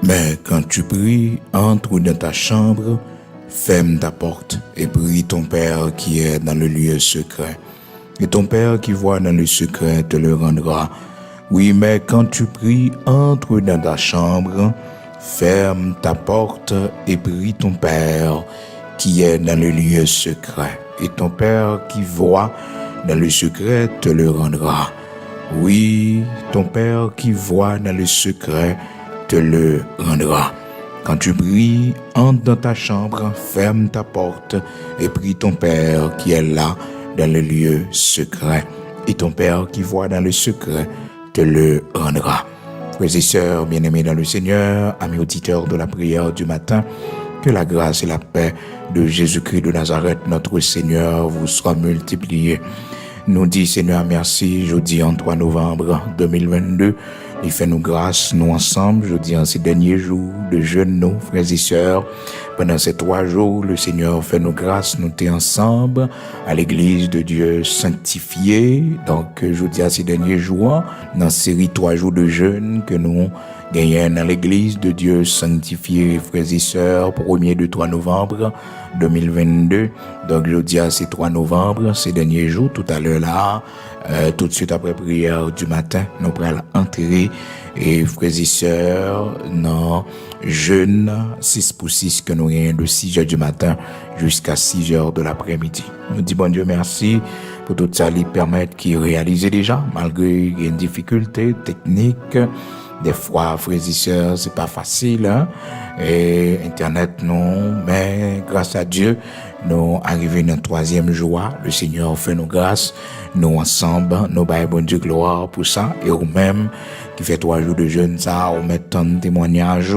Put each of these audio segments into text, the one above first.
Mais quand tu pries, entre dans ta chambre, ferme ta porte et prie ton Père qui est dans le lieu secret. Et ton Père qui voit dans le secret te le rendra. Oui, mais quand tu pries, entre dans ta chambre, ferme ta porte et prie ton Père qui est dans le lieu secret. Et ton Père qui voit dans le secret te le rendra. Oui, ton Père qui voit dans le secret te le rendra. Quand tu pries, entre dans ta chambre, ferme ta porte et prie ton Père qui est là dans le lieu secret. Et ton Père qui voit dans le secret te le rendra. Frères et sœurs bien-aimés dans le Seigneur, amis auditeurs de la prière du matin, que la grâce et la paix de Jésus-Christ de Nazareth, notre Seigneur, vous soient multipliées. Nous dit Seigneur merci, jeudi en 3 novembre 2022, il fait nous grâce, nous ensemble, jeudi en ces derniers jours de jeûne, nos frères et sœurs. Pendant ces 3 jours, le Seigneur fait nous grâce, nous t'es ensemble à l'église de Dieu sanctifiée. Donc, jeudi à ces derniers jours, dans la série 3 jours de jeûne que nous gagnons dans l'église de Dieu sanctifiée, frères et sœurs, 1er de 3 novembre 2022. Donc, jeudi à ces 3 novembre, ces derniers jours, tout à l'heure là, tout de suite après prière du matin, nous pourrons entrer et frères et sœurs, non, jeûne 6 pour 6 que nous gagnons de 6 heures du matin jusqu'à 6 heures de l'après-midi. Nous disons bon Dieu merci pour tout ça, lui permettre qu'il réalise déjà, malgré une difficulté technique. Des fois, frères et sœurs, c'est pas facile, hein? Et Internet, non, mais grâce à Dieu, nous arrivons dans le 3e jour. Le Seigneur fait nos grâces, nous ensemble, nous baillons bon Dieu gloire pour ça. Et vous-même, qui fait 3 jours de jeûne, ça, on met tant de témoignages,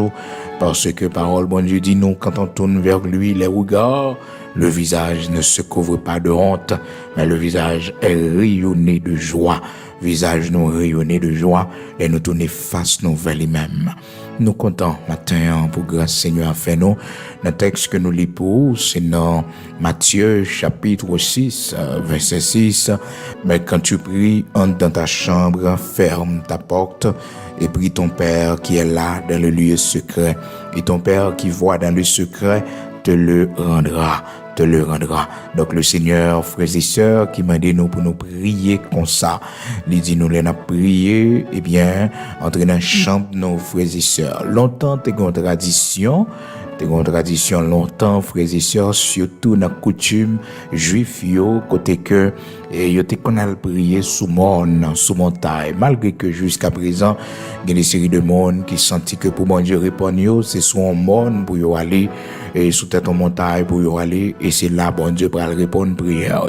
parce que parole, bon Dieu dit nous, quand on tourne vers lui, les regards, le visage ne se couvre pas de honte, mais le visage est rayonné de joie. Visage nous rayonné de joie et nous tourner face nous vers lui-même. Nous comptons matin pour grâce Seigneur a fait nous. Le texte que nous lisons, c'est dans Matthieu chapitre 6, verset 6. Mais quand tu pries, entre dans ta chambre, ferme ta porte et prie ton Père qui est là dans le lieu secret. Et ton Père qui voit dans le secret te le rendra. Te le rendra. Donc le Seigneur, frères et sœurs, qui m'a dit nous pour nous prier comme ça. Il dit nous les n'a prié, eh bien, entrer dans la chambre nos frères et sœurs. Longtemps, t'es une tradition longtemps, frères et sœurs, surtout dans la coutume juif, côté que, yo te qu'on a prié sous montagne. Malgré que jusqu'à présent, il y a des séries de monde qui sentent que pour bon Dieu répondre, c'est sous un monde pour y aller, et sous tête en montagne pour y aller, et c'est là, bon Dieu, pour répondre prière,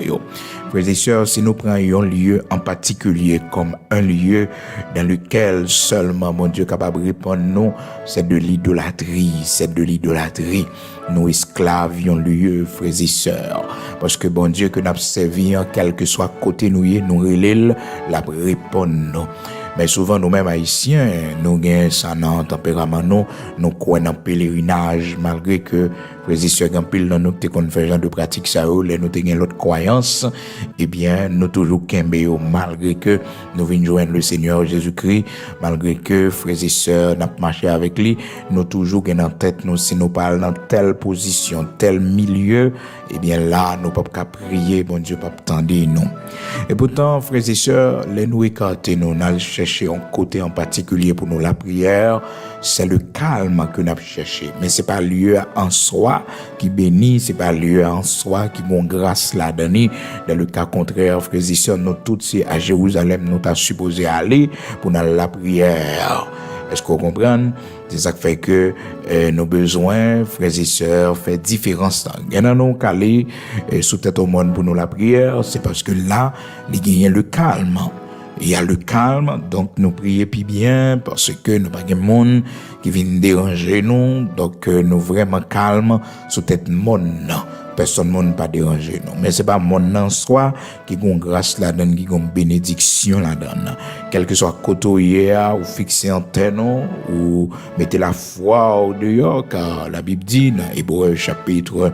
Frères et sœurs, si nous prenions un lieu en particulier comme un lieu dans lequel seulement mon Dieu est capable de répondre, non, c'est de l'idolâtrie, Nous esclaves, un lieu, frères et sœurs. Parce que bon Dieu que nous avons servi, quel que soit côté nous, relève la répondre. Mais souvent, nous-mêmes haïtiens, nous gagnons ça dans tempérament, nous croyons en pèlerinage, malgré que, frères et sœurs, quand pile dans nous, qu'on fait genre de pratique, ça, nous avons l'autre croyance, eh bien, nous toujours qu'embéo, malgré que nous venons joindre le Seigneur Jésus-Christ, malgré que, frères et sœurs, nous marché avec lui, nous toujours gagnons en tête, nous, si nous parlons dans telle position, tel milieu, eh bien, là, nous ne pouvons pas prier, bon Dieu, pas attendre, non. Et pourtant, frères et sœurs, les nous écarter, nous allons chercher un côté en particulier pour nous la prière, c'est le calme que nous avons cherché. Mais c'est pas lieu en soi qui bénit, c'est pas lieu en soi qui bon grâce la donner. Dans le cas contraire, frères et sœurs, nous tous c'est à Jérusalem, nous t'as supposé aller pour nous la prière. Est-ce qu'on comprend? C'est ça qui fait que nos besoins, frères et sœurs, fait différence. Il y en a nous calés sous tête au monde pour nous la prière, c'est parce que là, il y a le calme. Il y a le calme, donc nous prions plus bien parce que nous pas de monde qui vient déranger nous, donc nous vraiment calme sous tête monde. Personne monde pas déranger nous, mais c'est pas monde en soi qui gon grâce là-dedans, qui gon bénédiction là-dedans, quel que soit côté ou fixer antenne ou mettez la foi au dehors, car la Bible dit dans Hébreux chapitre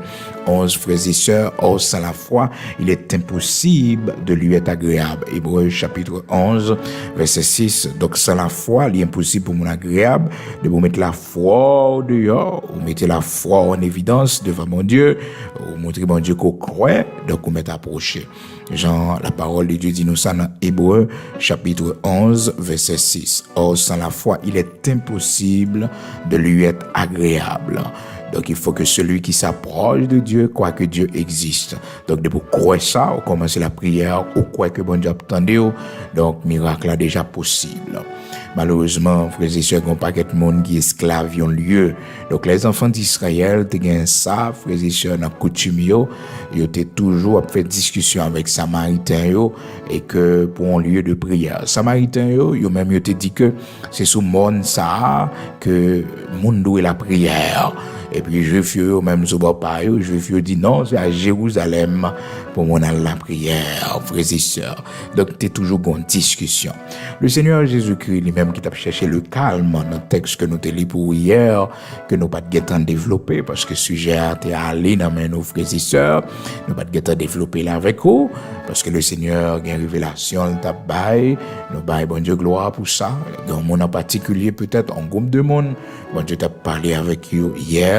11, frères et sœurs, or sans la foi, il est impossible de lui être agréable. Hébreux chapitre 11, verset 6. Donc sans la foi, il est impossible pour mon agréable de vous mettre la foi au dehors, ou mettez la foi en évidence devant mon Dieu, ou montrer mon Dieu qu'on croit, donc on met approché. Genre, la parole de Dieu dit nous ça dans Hébreux chapitre 11, verset 6. Or, sans la foi, il est impossible de lui être agréable. Donc, il faut que celui qui s'approche de Dieu croit que Dieu existe. Donc, de vous croire ça, ou commencer la prière, ou croire que bon Dieu attendait, donc, miracle est déjà possible. Malheureusement, frères et sœurs, il n'y a pas de monde qui est esclave en lieu. Donc, les enfants d'Israël, ils ont ça, frères et sœurs, dans la coutume, ils ont toujours fait discussion avec Samaritains, et que pour un lieu de prière. Samaritains, ils ont même dit que c'est sous monde ça que monde doit la prière. Et puis, Juifs, même sous papa, Juifs, dit non, c'est à Jérusalem pour mon aller la prière, frères et sœurs. Donc, c'est toujours une discussion. Le Seigneur Jésus-Christ, lui-même, qui t'a cherché le calme dans le texte que nous t'ai lu pour hier, que nous pas de temps développer, parce que le sujet a été allé dans nos frères et sœurs, nous pas de temps développer là avec vous, parce que le Seigneur a une révélation, t'a bail, nous bail, bon Dieu, gloire pour ça. Dans un monde en particulier, peut-être, un groupe de monde, bon Dieu t'a parlé avec vous hier.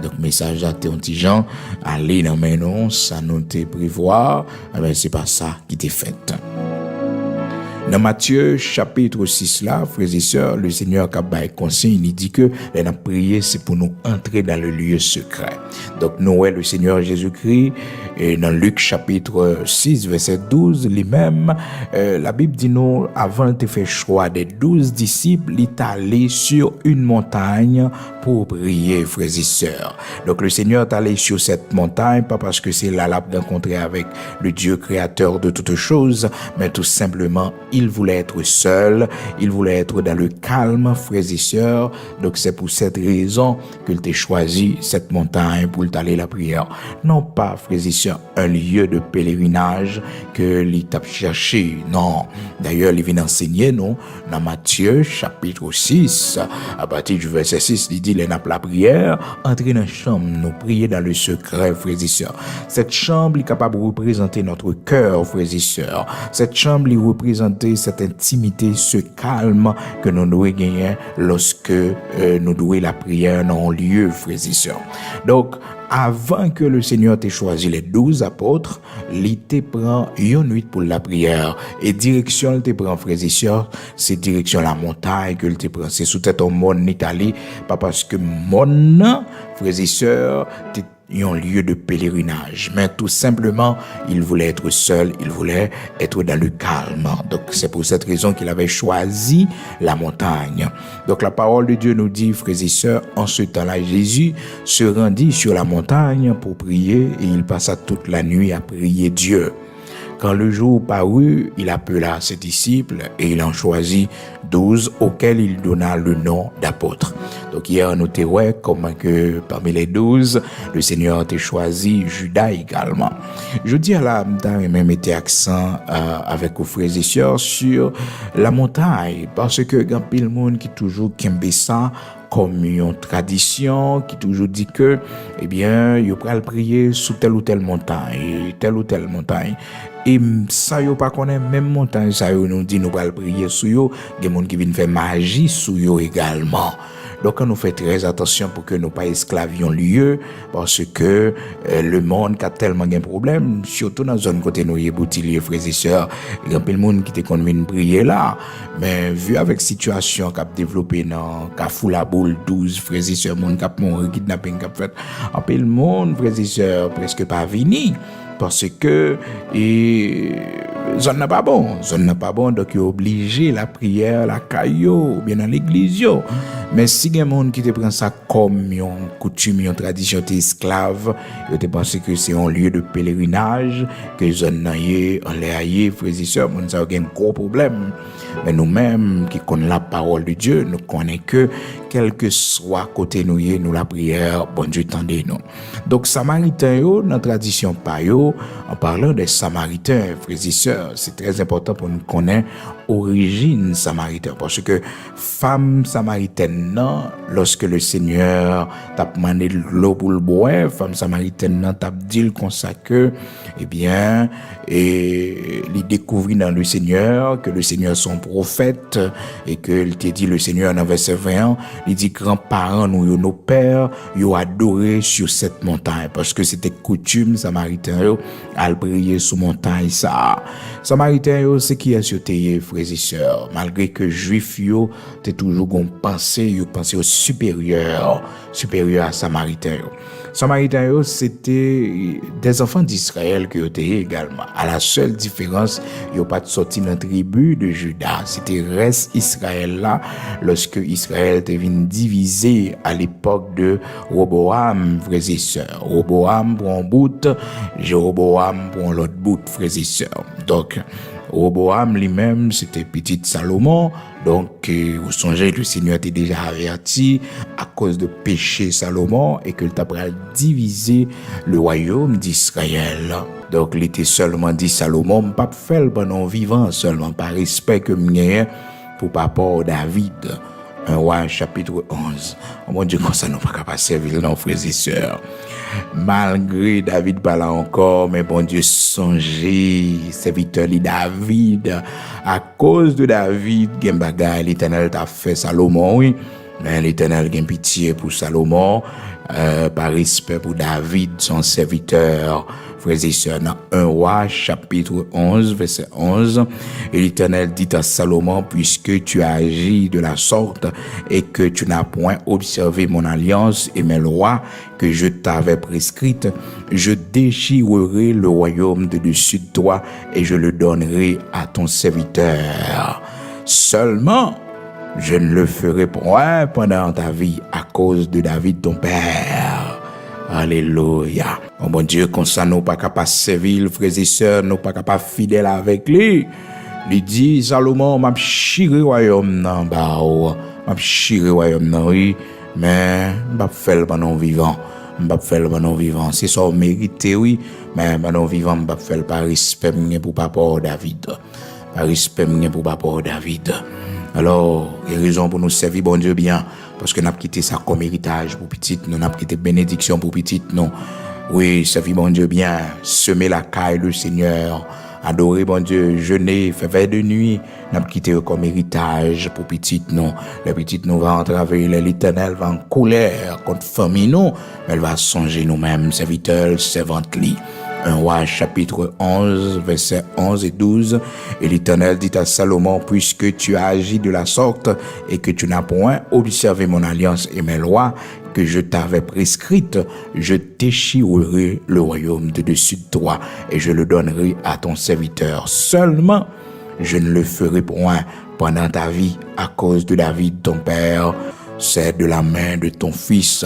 Donc, message à tes petits gens, allez dans mes noms, ça nous te prévoir, mais c'est pas ça qui t'est fait. Dans Matthieu chapitre 6 là, frères et sœurs, le Seigneur a bail consigne, il dit que la prière c'est pour nous entrer dans le lieu secret. Donc nous le Seigneur Jésus-Christ et dans Luc chapitre 6 verset 12 lui-même la Bible dit nous avant de faire choix des 12 disciples, il est allé sur une montagne pour prier, frères et sœurs. Donc le Seigneur est allé sur cette montagne pas parce que c'est là qu'il a rencontré avec le Dieu créateur de toutes choses, mais tout simplement il voulait être seul, il voulait être dans le calme, frères et sœurs. Donc c'est pour cette raison qu'il t'a choisi cette montagne pour aller la prière. Non pas, frères et sœurs, un lieu de pèlerinage que il t'a cherché. Non. D'ailleurs, il vient enseigner, non, dans Matthieu chapitre 6, à partir du verset 6, il dit, il n'a pas la prière, entrer dans la chambre, nous prier dans le secret, frères et sœurs. Cette chambre est capable de représenter notre cœur, frères et sœurs. Cette chambre est représenter cette intimité, ce calme que nous devons gagner lorsque nous devons la prière dans un lieu, frères et sœurs. Donc, avant que le Seigneur t'ait choisi les 12 apôtres, il te prend une nuit pour la prière. Et direction, il te prend, frères et sœurs, c'est direction la montagne que il te prend. C'est sous tête au monde Italie, pas parce que mon, frères et sœurs, un lieu de pèlerinage, mais tout simplement, il voulait être seul, il voulait être dans le calme. Donc, c'est pour cette raison qu'il avait choisi la montagne. Donc, la parole de Dieu nous dit, frères et sœurs, en ce temps-là, Jésus se rendit sur la montagne pour prier et il passa toute la nuit à prier Dieu. Quand le jour parut, il appela ses disciples et il en choisit 12 auxquels il donna le nom d'apôtres. Donc hier, nous avons comment que parmi les 12, le Seigneur a choisi Judas également. Je dis à la même été accent avec vos frères et sœurs sur la montagne parce que il y a pile monde qui toujours kembe ça comme une tradition qui toujours dit que eh bien il faut prier sous telle ou telle montagne et ça yo pas connaît même montagne ça yo nous dit nous va prier sous yo des monde qui viennent faire magie sous yo également. Donc, on nous fait très attention pour que nous pas esclavions lieu, parce que le monde a tellement de problèmes, surtout dans la zone côté nous y boutilier, frères et sœurs, il y a plein de monde qui te convient de prier là, mais vu avec situation qu'a développé dans Kafou la boule 12 frères et sœurs, monde qui mort, kidnapping qui fait, en plein le monde, frères et sœurs, presque pas vini, parce que zone n'a pas bon, donc il est obligé la prière, la caillou, bien dans l'église yo. Mais si il y a des gens qui te prennent ça comme une coutume, une tradition, t'es esclave, ils te pensent que c'est un lieu de pèlerinage, que zone n'a yé, on l'a yé, frères et sœurs, on a un gros problème. Mais nous-mêmes, qui connaissons la parole de Dieu, nous connaissons que quel que soit côté nous la prière, bon Dieu tendez nous. Donc, Samaritains, yo, dans la tradition pa yo, en parlant des Samaritains, frères et sœurs, c'est très important pour nous connaître origine Samaritain. Parce que femme samaritaine, non, lorsque le Seigneur t'a demandé l'eau pour le boire, femme samaritaine, non, t'a dit comme ça que, eh bien, et il découvrit dans le Seigneur que le Seigneur son prophète et que il t'a dit le Seigneur dans verset 20, il dit grands-parents nous nos pères yo adoré sur cette montagne parce que c'était coutume samaritain yo à prier sur montagne ça. Samaritain yo c'est qui a sur terre frères et sœurs malgré que juif yo t'es toujours gon pensée au supérieur à samaritain yo. Samaritain yo c'était des enfants d'Israël qui étaient également. À la seule différence, yo pas sorti dans la tribu de Juda. C'était reste Israël là lorsque Israël était venu diviser à l'époque de Roboam, frères et sœurs. Roboam pour un bout, Jéroboam pour l'autre bout, frères et sœurs. Donc Roboam lui-même, c'était petit Salomon. Donc, vous songez, le Seigneur était déjà averti à cause de péché Salomon et que le tabral divisé le royaume d'Israël. Donc, il était seulement dit Salomon, pas faire pendant vivant seulement par respect que m'y pour papa David. Un roi chapitre 11. Oh mon Dieu, comme ça nous pas capable servir nos frères et sœurs. Malgré David pas là encore, mais bon Dieu songez, serviteur de David. À cause de David, gen bagay l'Éternel t'a fait Salomon, oui. Mais l'Éternel gen pitié pour Salomon, par respect pour David, son serviteur. Frères et sœurs, dans 1 roi, chapitre 11, verset 11, et l'Éternel dit à Salomon, puisque tu as agi de la sorte et que tu n'as point observé mon alliance et mes lois que je t'avais prescrites, je déchirerai le royaume de dessus de toi et je le donnerai à ton serviteur. Seulement, je ne le ferai point pendant ta vie à cause de David ton père. Alléluia. Oh mon Dieu, comme ça, nous pas capables de servir, frères et sœurs, nous pas capables de fidèles avec lui. Il dit, Salomon, m'a chiré royaume nan ba ou. M'a chiré royaume nan, oui. Mais, m'a fait le banon vivant. M'a fait le banon vivant. C'est ça, mérité, oui. Mais, banon vivant, m'a fait le par respect pour papa David. Par respect pour papa David. Alors, il y a raison pour nous servir, bon Dieu, bien. Parce que nous avons quitté ça comme héritage pour petit, nous avons quitté bénédiction pour petit, non. Oui, servir, bon Dieu, bien. Semer la caille, le Seigneur. Adorer, bon Dieu, jeûner, faire veille de nuit. Nous avons quitté comme héritage pour petit, non. Les petites, nous va entraver, l'Éternel va en colère contre famille, non. Mais elle va songer nous-mêmes, serviteurs, servantes, li. 1 roi chapitre 11, versets 11 et 12. Et l'Éternel dit à Salomon, puisque tu as agi de la sorte et que tu n'as point observé mon alliance et mes lois que je t'avais prescrites, je déchirerai le royaume de dessus de toi et je le donnerai à ton serviteur. Seulement, je ne le ferai point pendant ta vie à cause de David ton père. C'est de la main de ton fils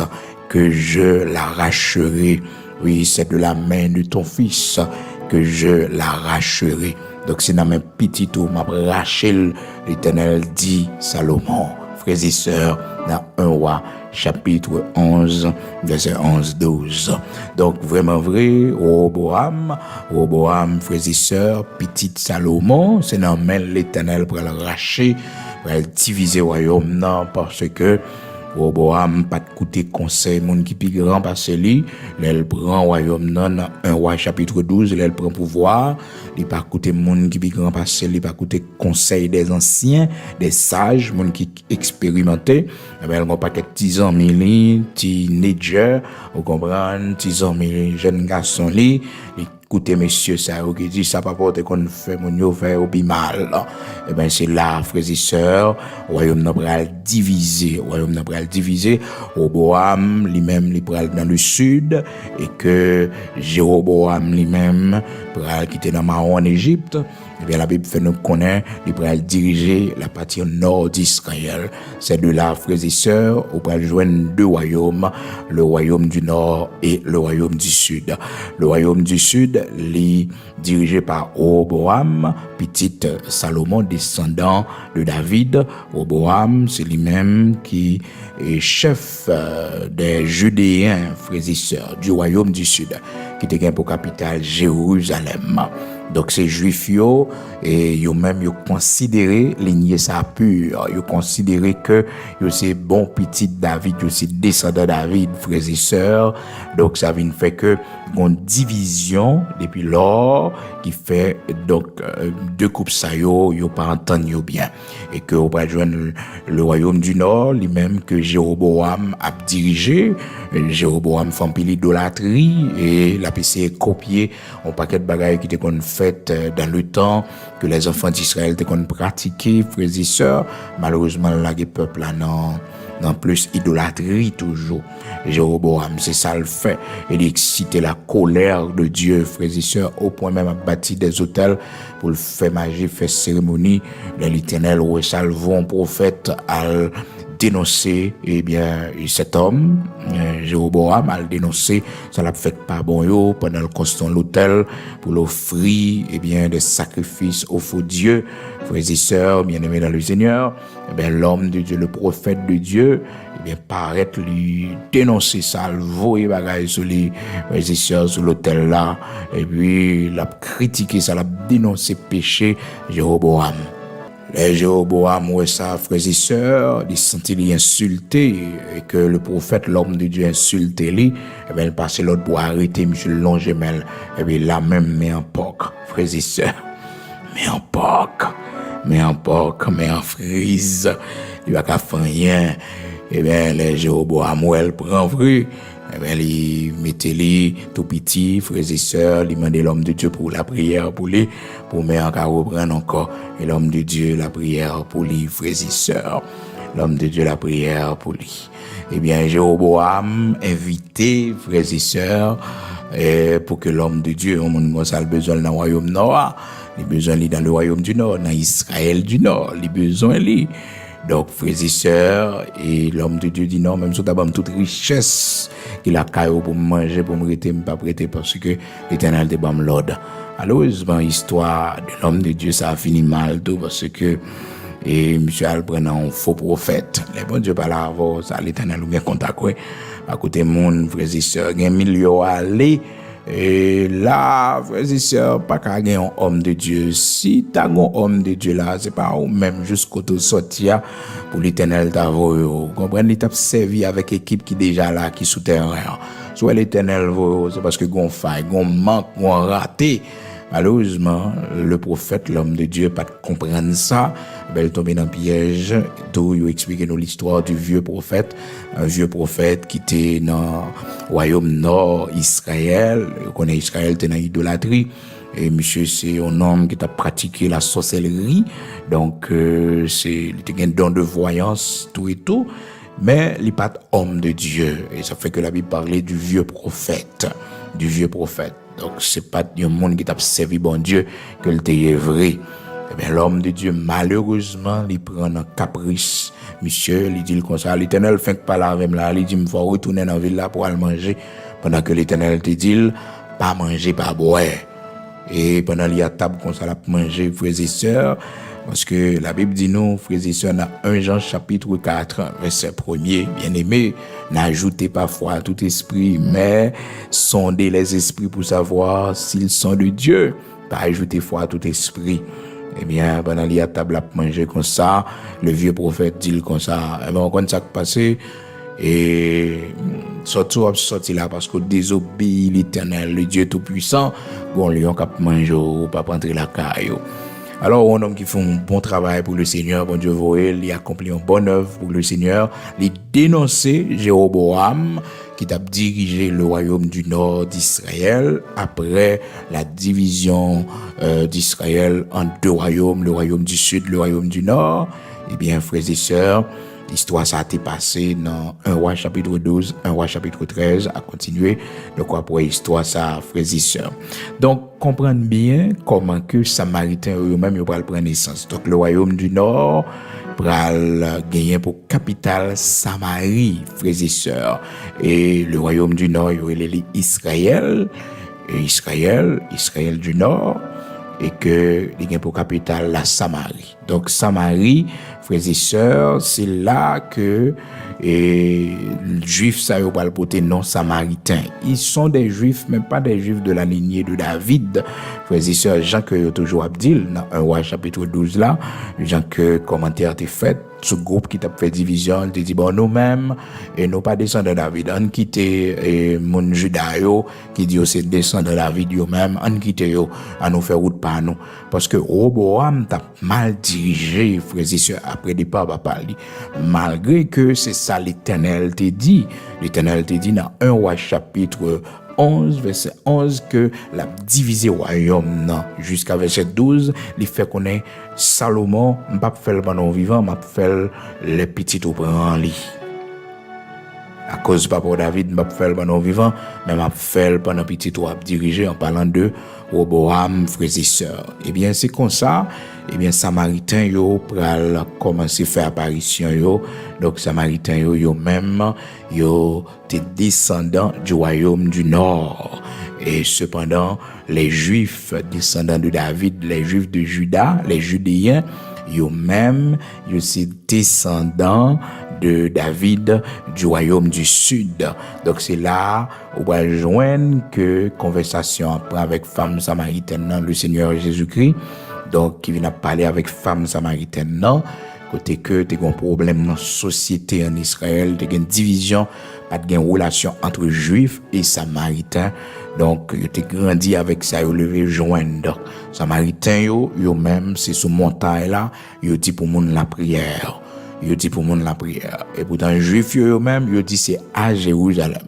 que je l'arracherai. Oui, c'est de la main de ton fils que je l'arracherai. Donc, c'est dans mes petits tours, ma Rachel, l'Éternel dit Salomon. Frères et sœurs, dans 1 roi, chapitre 11, verset 11-12. Donc, vraiment vrai, Roboam, frères et sœurs, petit Salomon, c'est dans main l'Éternel pour le racher, pour le diviser le royaume, non, parce que Roboam pas de côté conseil monde qui plus grand parce lui elle prend royaume non 1 roi chapitre 12 elle prend pouvoir il pas côté monde qui plus grand parce lui pas côté conseil des anciens des sages monde qui expérimenté elle n'a pas que 10 ans mille teenager vous comprenez 10 ans mille jeune garçon li écoutez messieurs ça qui dit ça pas porter qu'on fait mon yo faire au mal et ben c'est là frères et sœurs royaume n'a pas divisé Roboam lui-même il pral dans le sud et que Jéroboam lui-même pral quitter dans Maron en Égypte Eh bien, la Bible fait nous connaître, il pourrait diriger la partie nord d'Israël. C'est de là, frères et sœurs, on pourrait joindre deux royaumes, le royaume du nord et le royaume du sud. Le royaume du sud, dirigé par Roboam, petit Salomon, descendant de David. Roboam, c'est lui-même qui est chef des Judéens, frères et sœurs, du royaume du sud, qui était pour capitale Jérusalem. Donc ces juifs yo et yo même yo considéré lignée ça pure, yo considéré que yo c'est bon petit David, yo c'est descendant David, frères et sœurs. Donc ça vient fait que une division depuis lors qui fait donc deux groupes ça yo pas entendre yo bien et que on va joindre le royaume du nord, lui-même que Jéroboam a dirigé. Jéroboam fait un peu l'idolâtrie et la PC copier un paquet de bagages qui étaient qu'on fait dans le temps que les enfants d'Israël étaient qu'on pratiquer, frères et sœurs. Malheureusement là les peuples là non plus idolâtrie toujours. Jéroboam c'est ça le fait, il excitait la colère de Dieu, frères et sœurs, au point même à bâtir des hôtels pour le faire magie, faire cérémonie. L'Éternel resalve un prophète à dénoncer cet homme Jéroboam a dénoncé ça l'a fait pas bon yo pendant le constant l'autel pour l'offrir des sacrifices aux faux dieux. Frères et sœurs bien-aimés dans le Seigneur, l'homme de Dieu, le prophète de Dieu, paraît lui dénoncer ça, le voyer bagaille sur les frères et sœurs sur l'autel là, et puis l'a critiqué ça, l'a dénoncé péché Jéroboam. Les Jéroboam, ouais, ça, frères et sœurs, ils se sentaient insultés et que le prophète, l'homme de Dieu, insultait lui, il passait l'autre pour arrêter M. Longemel, et bien là même, met en porc, frères et sœurs, met en frise, il va pas faire rien, et bien les Jéroboam, ouais, elle prend vrai. Il mettait les tout petit, frères et sœurs, il demandait l'homme de Dieu pour la prière pour lui, pour mettre en reprendre encore. Et l'homme de Dieu, la prière pour lui, frères et sœurs. L'homme de Dieu, la prière pour lui. Jéroboam invité, frères et sœurs, pour que l'homme de Dieu, on a besoin dans le royaume nord, il a besoin dans le royaume du nord, dans Israël du nord, il a besoin lui. Donc, frères et sœurs, et l'homme de Dieu dit non, même si tu as toute richesse qu'il a caillou pour manger, pour me prêter, pas prêter, parce que l'Éternel te bam l'ordre. Malheureusement, l'histoire de l'homme de Dieu, ça a fini mal, tout, parce que, monsieur Albrecht, un faux prophète. Les bons Dieu parlent avant, ça, l'Éternel, ou bien contact, à côté mon, frères et sœurs, il y a un milieu à aller. Et là, frères et sœurs, pas qu'à gagner un homme de Dieu. Si t'as un homme de Dieu là, c'est pas même jusqu'au tout sortir pour l'Éternel t'avoir. Comprenez, l'État servi avec équipe qui déjà là, qui souterrain. Soit l'Éternel c'est parce que gon faille, gon manque, gon raté. Malheureusement, le prophète, l'homme de Dieu, pas comprendre ça, il tombe dans le piège. Tout, il explique nous l'histoire du vieux prophète, un vieux prophète qui était dans le royaume nord Israël. On connaît Israël, était dans l'idolâtrie. Et monsieur, c'est un homme qui a pratiqué la sorcellerie. Donc, il a un don de voyance, tout et tout. Mais il n'est pas homme de Dieu. Et ça fait que la Bible parlait du vieux prophète. Du vieux prophète. Donc, c'est pas un monde qui t'a servi bon Dieu que le t'est vrai. L'homme de Dieu, malheureusement, il prend un caprice. Monsieur, il dit comme ça, l'Éternel fait que parler avec moi, il dit, il faut retourner dans la ville là pour aller manger. Pendant que l'Éternel te dit, pas manger, pas boire. Et pendant qu'il y a table comme ça, pour manger, frères et sœurs, parce que la Bible dit nous, frères et sœurs, dans 1 Jean chapitre 4, verset 1er, bien aimé, n'ajoutez pas foi à tout esprit, mais sondez les esprits pour savoir s'ils sont de Dieu. Pas ajouter foi à tout esprit. Pendant qu'il y a table à manger comme ça, le vieux prophète dit comme ça, on compte ça qui passé, et sorti là parce que désobéit l'Éternel, le Dieu tout-puissant, bon, lion cap manger ou pas rentrer la caille. Alors, un homme qui fait un bon travail pour le Seigneur, bon Dieu voyez, il accomplit une bonne œuvre pour le Seigneur, il dénonçait Jéroboam, qui a dirigé le royaume du nord d'Israël après la division d'Israël en deux royaumes, le royaume du sud, le royaume du nord. Frères et sœurs, L'histoire ça a été passée dans 1 Roi chapitre 12, 1 Roi chapitre 13, à continuer. Donc après histoire ça, frères et sœurs. Donc comprendre bien comment que Samaritains eux-mêmes ils prennent naissance. Donc le royaume du Nord pral gagner pour capitale Samarie, frères et sœurs. Et le royaume du Nord, il est Israël, Israël du Nord, et que il gagne pour capitale la Samarie. Donc Samarie, frères et sœurs, c'est là que les Juifs ça va le porter non samaritains. Ils sont des Juifs, mais pas des Juifs de la lignée de David. Frères et sœurs, Jean que toujours Abdil dans 1 Roi chapitre 12 là, Jean que commentaire t'est fait, ce groupe qui t'a fait division, il te dit bon nous-mêmes et nous pas descendants de David, on quitte mon Juda yo qui dit c'est descendants de David yo même, on quitte yo à nous faire route par nous parce que Roboam t'a mal dirigé, frères et sœurs, après départ papa li, malgré que c'est ça l'Éternel te dit dans 1 Roi chapitre 11, verset 11, que la divisé royaume, non, jusqu'à verset 12, il fait qu'on est Salomon, m'a fait le pendant vivant, m'a fait les petits au prend lit. À cause de papa David, m'a fait le pendant vivant, mais m'a fait le pendant petit ou dirigé en parlant de Roboam, frères et sœurs. Eh bien, c'est comme ça, eh bien, Samaritains, yo, pral commencer à faire apparition, yo. Donc, Samaritains, yo même, yo, t'es descendants du royaume du Nord. Et cependant, les Juifs descendants de David, les Juifs de Juda, les Judéens, yo même, yo c'est descendants de David du royaume du Sud. Donc c'est là où on va joindre que conversation après avec femme samaritaine, le Seigneur Jésus-Christ. Donc qui vient parler avec femme samaritaine, non, côté que tu as un problème dans la société en Israël, tu as une division, pas de relation entre Juifs et Samaritains. Donc, tu as grandi avec ça, tu levé joindre. Samaritains, yo même, c'est sous montagne là, yo dit pour moun la prière. Et pourtant, Juifs yo même, yo dit c'est à Jérusalem.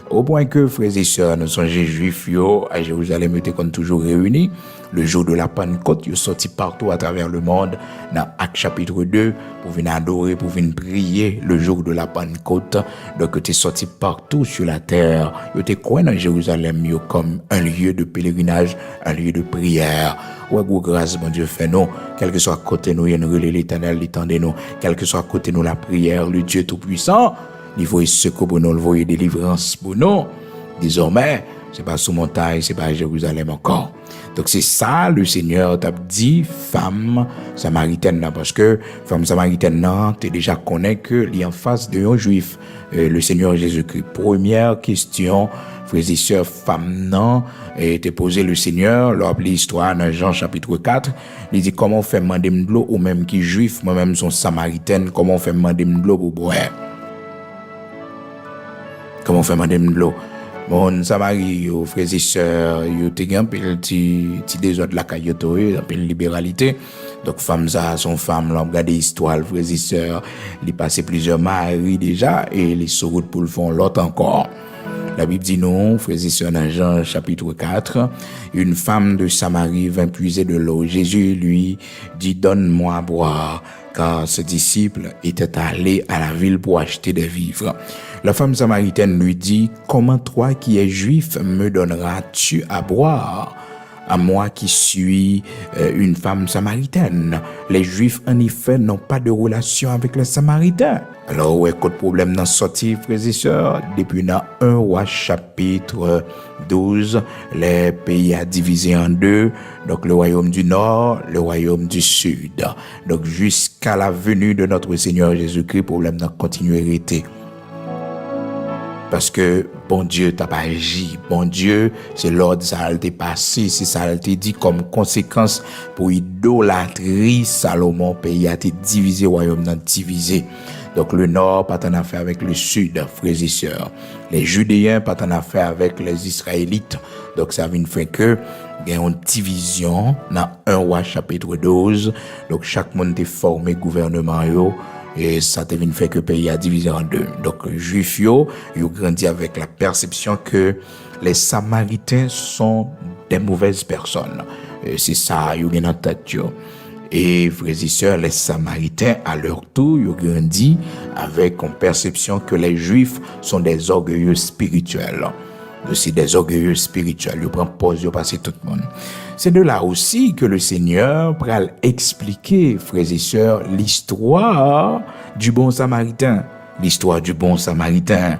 Au point que, frères et sœurs, nous sommes Juifs yo, à Jérusalem, ils étaient toujours réunis. Le jour de la Pentecôte, ils sont sortis partout à travers le monde, dans Actes chapitre 2, pour venir adorer, pour venir prier le jour de la Pentecôte. Donc, ils sont sortis partout sur la terre. Ils étaient quoi dans Jérusalem, yo, comme un lieu de pèlerinage, un lieu de prière. Ouais, gros grâce, mon Dieu, fait nous. Quel que soit à côté nous, il y a une relais l'Éternel, l'étendez nous. Quel que soit à côté nous, la prière, le Dieu Tout-Puissant, il faut secours pour nous, il faut délivrance pour nous. Désormais, c'est pas sous montagne, c'est pas à Jérusalem encore. Donc c'est ça, le Seigneur t'a dit, femme samaritaine, parce que femme samaritaine, tu déjà connais que il est en face de un juif, le Seigneur Jésus-Christ. Première question, frères et sœurs, femme, non, et t'es posé le Seigneur, lors de l'histoire dans Jean chapitre 4, il dit comment on fait demander de l'eau, ou même qui juif, moi-même son samaritaine, comment on fait demander de l'eau pour boire. Comment on fait demander de l'eau. Bon, Samarie, frères et sœurs, yo te gen petit désordre la caillotte, un peu libéralité. Donc femme ça, son femme, là, regardez l'histoire, frères et sœurs, il passé plusieurs maris déjà et les sur route pour le fond l'autre encore. La Bible dit non, frères et sœurs, dans Jean chapitre 4, une femme de Samarie vint puiser de l'eau. Jésus lui dit donne-moi à boire, car ses disciples étaient allés à la ville pour acheter des vivres. La femme samaritaine lui dit, comment toi qui es juif me donneras-tu à boire, à moi qui suis une femme samaritaine? Les juifs en effet n'ont pas de relation avec les samaritains. Alors ouais, quel problème dans sorti, frères et sœurs, depuis dans 1 Roi chapitre 12, les pays a divisé en deux, donc le royaume du Nord, le royaume du Sud. Donc jusqu'à la venue de notre Seigneur Jésus-Christ, problème n'a continué à rester. Parce que bon Dieu t'a pas agi. Bon Dieu, c'est l'ordre ça a été passé, c'est ça a été dit comme conséquence pour idolâtrie. Salomon pays a été divisé, royaume n'a divisé. Donc le nord pas en affaire avec le sud, frères et sœurs. Les Judéens pas en affaire avec les Israélites. Donc ça vient faire que il y a une division dans 1 Roi chapitre 12. Donc chaque monde est formé gouvernement yo. Et ça te vient fait que le pays a divisé en deux. Donc, Juifs, yo grandi avec la perception que les Samaritains sont des mauvaises personnes. Et c'est ça, yo gen en tête, yo. Et frères et sœurs, les Samaritains, à leur tour, ils ont grandi avec une perception que les Juifs sont des orgueilleux spirituels. Aussi des orgueilleux spirituels. Ils prennent pause, ils passent tout le monde. C'est de là aussi que le Seigneur va expliquer, frères et sœurs, l'histoire du bon Samaritain. L'histoire du bon Samaritain.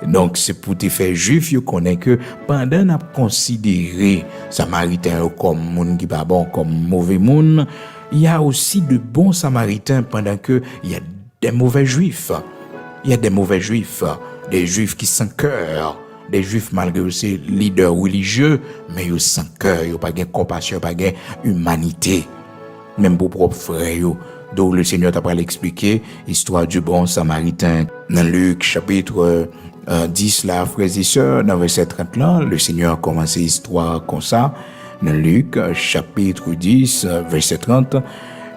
Donc, c'est pour te faire juif, you connais que pendant qu'on a considéré Samaritain comme moun qui pas bon, comme mauvais moun, il y a aussi de bons Samaritains pendant que il y a des mauvais juifs. Il y a des mauvais juifs, des juifs qui sans cœur, des juifs malgré ces leaders religieux, mais ils sans cœur, ils pas de compassion, pas de humanité, même pour propres frères. Donc le Seigneur t'a pas l'expliquer, histoire du bon Samaritain. Dans Luc chapitre 10 là, frères et sœurs, dans verset 30 là, le Seigneur a commencé l'histoire comme ça. Dans Luc chapitre 10, verset 30,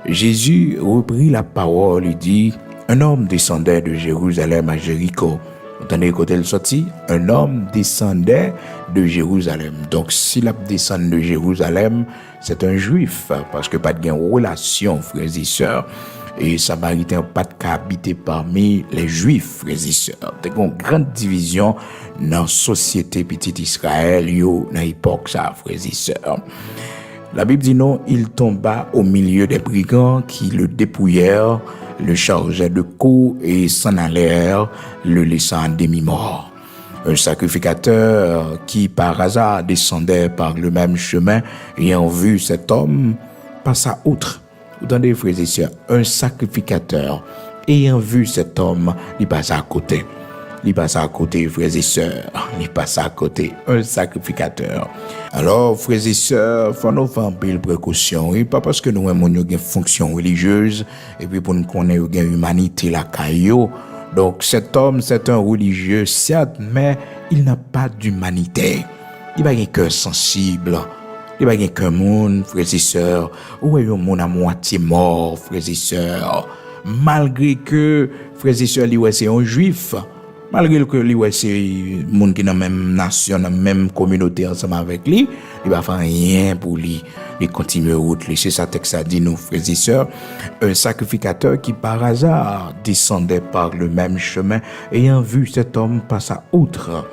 Jésus reprit la parole et dit, un homme descendait de Jérusalem à Jéricho. Vous entendez côté le sorti? Un homme descendait de Jérusalem. Donc, s'il descend de Jérusalem, c'est un juif, parce que pas de relation, frères et sœurs. Et Samaritain pas de cas habité parmi les juifs, frères et sœurs. C'est une grande division dans la société petite Israël, dans l'époque, ça, frères et sœurs. La Bible dit non, il tomba au milieu des brigands qui le dépouillèrent, le chargeaient de coups et s'en allèrent, le laissant à demi-mort. Un sacrificateur qui par hasard descendait par le même chemin, ayant vu cet homme, passa outre. Vous entendez, frères et sœurs, un sacrificateur ayant vu cet homme, il passa à côté. Il passe à côté, frères et sœurs. Il passe à côté, un sacrificateur. Alors, frères et sœurs, faut nous faire un peu de précaution. Et pas parce que nous avons une fonction religieuse, et puis pour nous connaître une humanité la caillou. Donc, cet homme, c'est un religieux, certes, mais il n'a pas d'humanité. Il n'a pas un cœur sensible. Il n'a pas un cœur monde, frères et sœurs. Ou est un monde à moitié mort, frères et sœurs. Malgré que, frères et sœurs, c'est un juif. Malgré que lui c'est monde qui dans même nation, dans même communauté ensemble avec lui, il va faire rien pour lui continuer route. C'est ça texte a dit nous frères et sœurs, un sacrificateur qui par hasard descendait par le même chemin ayant vu cet homme passer outre.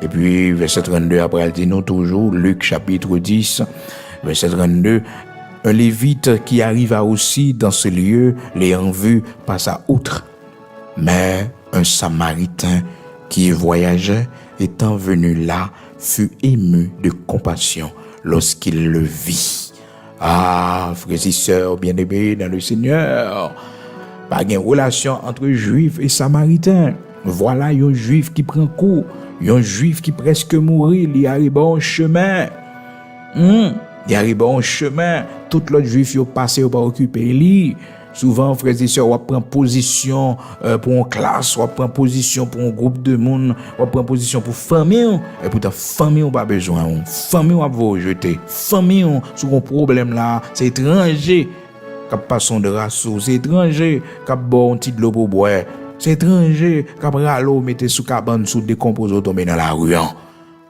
Et puis verset 32 après elle dit nous toujours Luc chapitre 10 verset 32, un lévite qui arriva aussi dans ce lieu l'ayant vu passa outre. Mais un Samaritain qui voyageait, étant venu là, fut ému de compassion lorsqu'il le vit. Ah, frères et sœurs bien-aimés dans le Seigneur, pas de relation entre Juifs et Samaritains. Voilà un Juif qui prend coup, un Juif qui presque mourit, il arrive en chemin. Il arrive en chemin, tout l'autre Juif qui passé pour occuper lui. Souvent, frères et sœurs, on prend position pour une classe, on prend position pour un groupe de monde, on prend position pour famille. Et pourtant, famille, on n'a pas besoin. Famille, on va vous rejeter. Famille, sur un problème là, c'est étranger. Qui passe de race, c'est étranger. Qui boit un petit de l'eau pour boire. C'est étranger. Qui prend l'eau, mettez sous cabane, sous décompose, tomber dans la rue.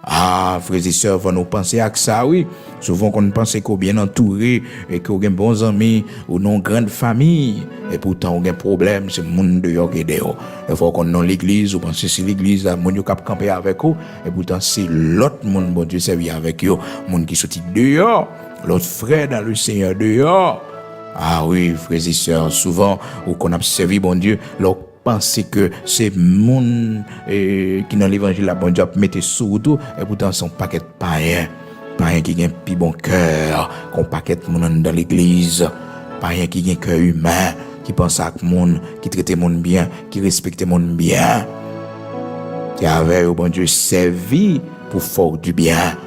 Ah, frères et sœurs, faut nous penser à ça, oui. Souvent, qu'on pense qu'on est bien entouré et qu'on a bons amis ou non grande famille. Et pourtant, on a un problème, c'est le monde dehors qui est dehors. Il faut qu'on est dans l'église, ou penser c'est l'église, le monde qui a campé avec eux. Et pourtant, c'est l'autre monde, bon Dieu, servi avec eux. Le monde qui sortit dehors. L'autre frère dans le Seigneur dehors. Ah oui, frères et sœurs, souvent, ou qu'on a servi, bon Dieu, leur penser que c'est monde qui dans l'évangile la bon Dieu mettre sous tout et pourtant son paquet païen qui a un plus bon cœur qu'on paquet monde dans l'église, païen qui a un cœur humain, qui pense à monde, qui traite monde bien, qui respecte monde bien, qui avait au bon Dieu servi pour faire du bien.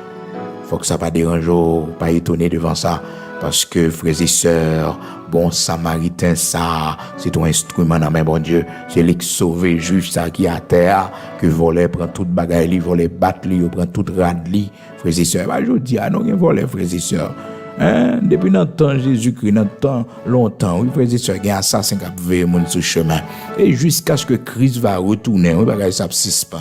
Faut que ça pas déranger, pas étonner devant ça. Parce que, frères et sœurs, bon Samaritain, ça, c'est ton instrument dans main, bon Dieu. C'est lui qui sauve juge ça qui est à terre, que voler, prend toute bagaille, lui, voler, battre lui, prend toute rade lui. Frères et sœurs, bah, je dis, ah non, il voler, frères et sœurs. Depuis longtemps, Jésus-Christ, longtemps, oui, frères et sœurs, il y a un assassin qui a veillé mon sur le chemin. Et jusqu'à ce que Christ va retourner, oui, bagaille, ça suspend.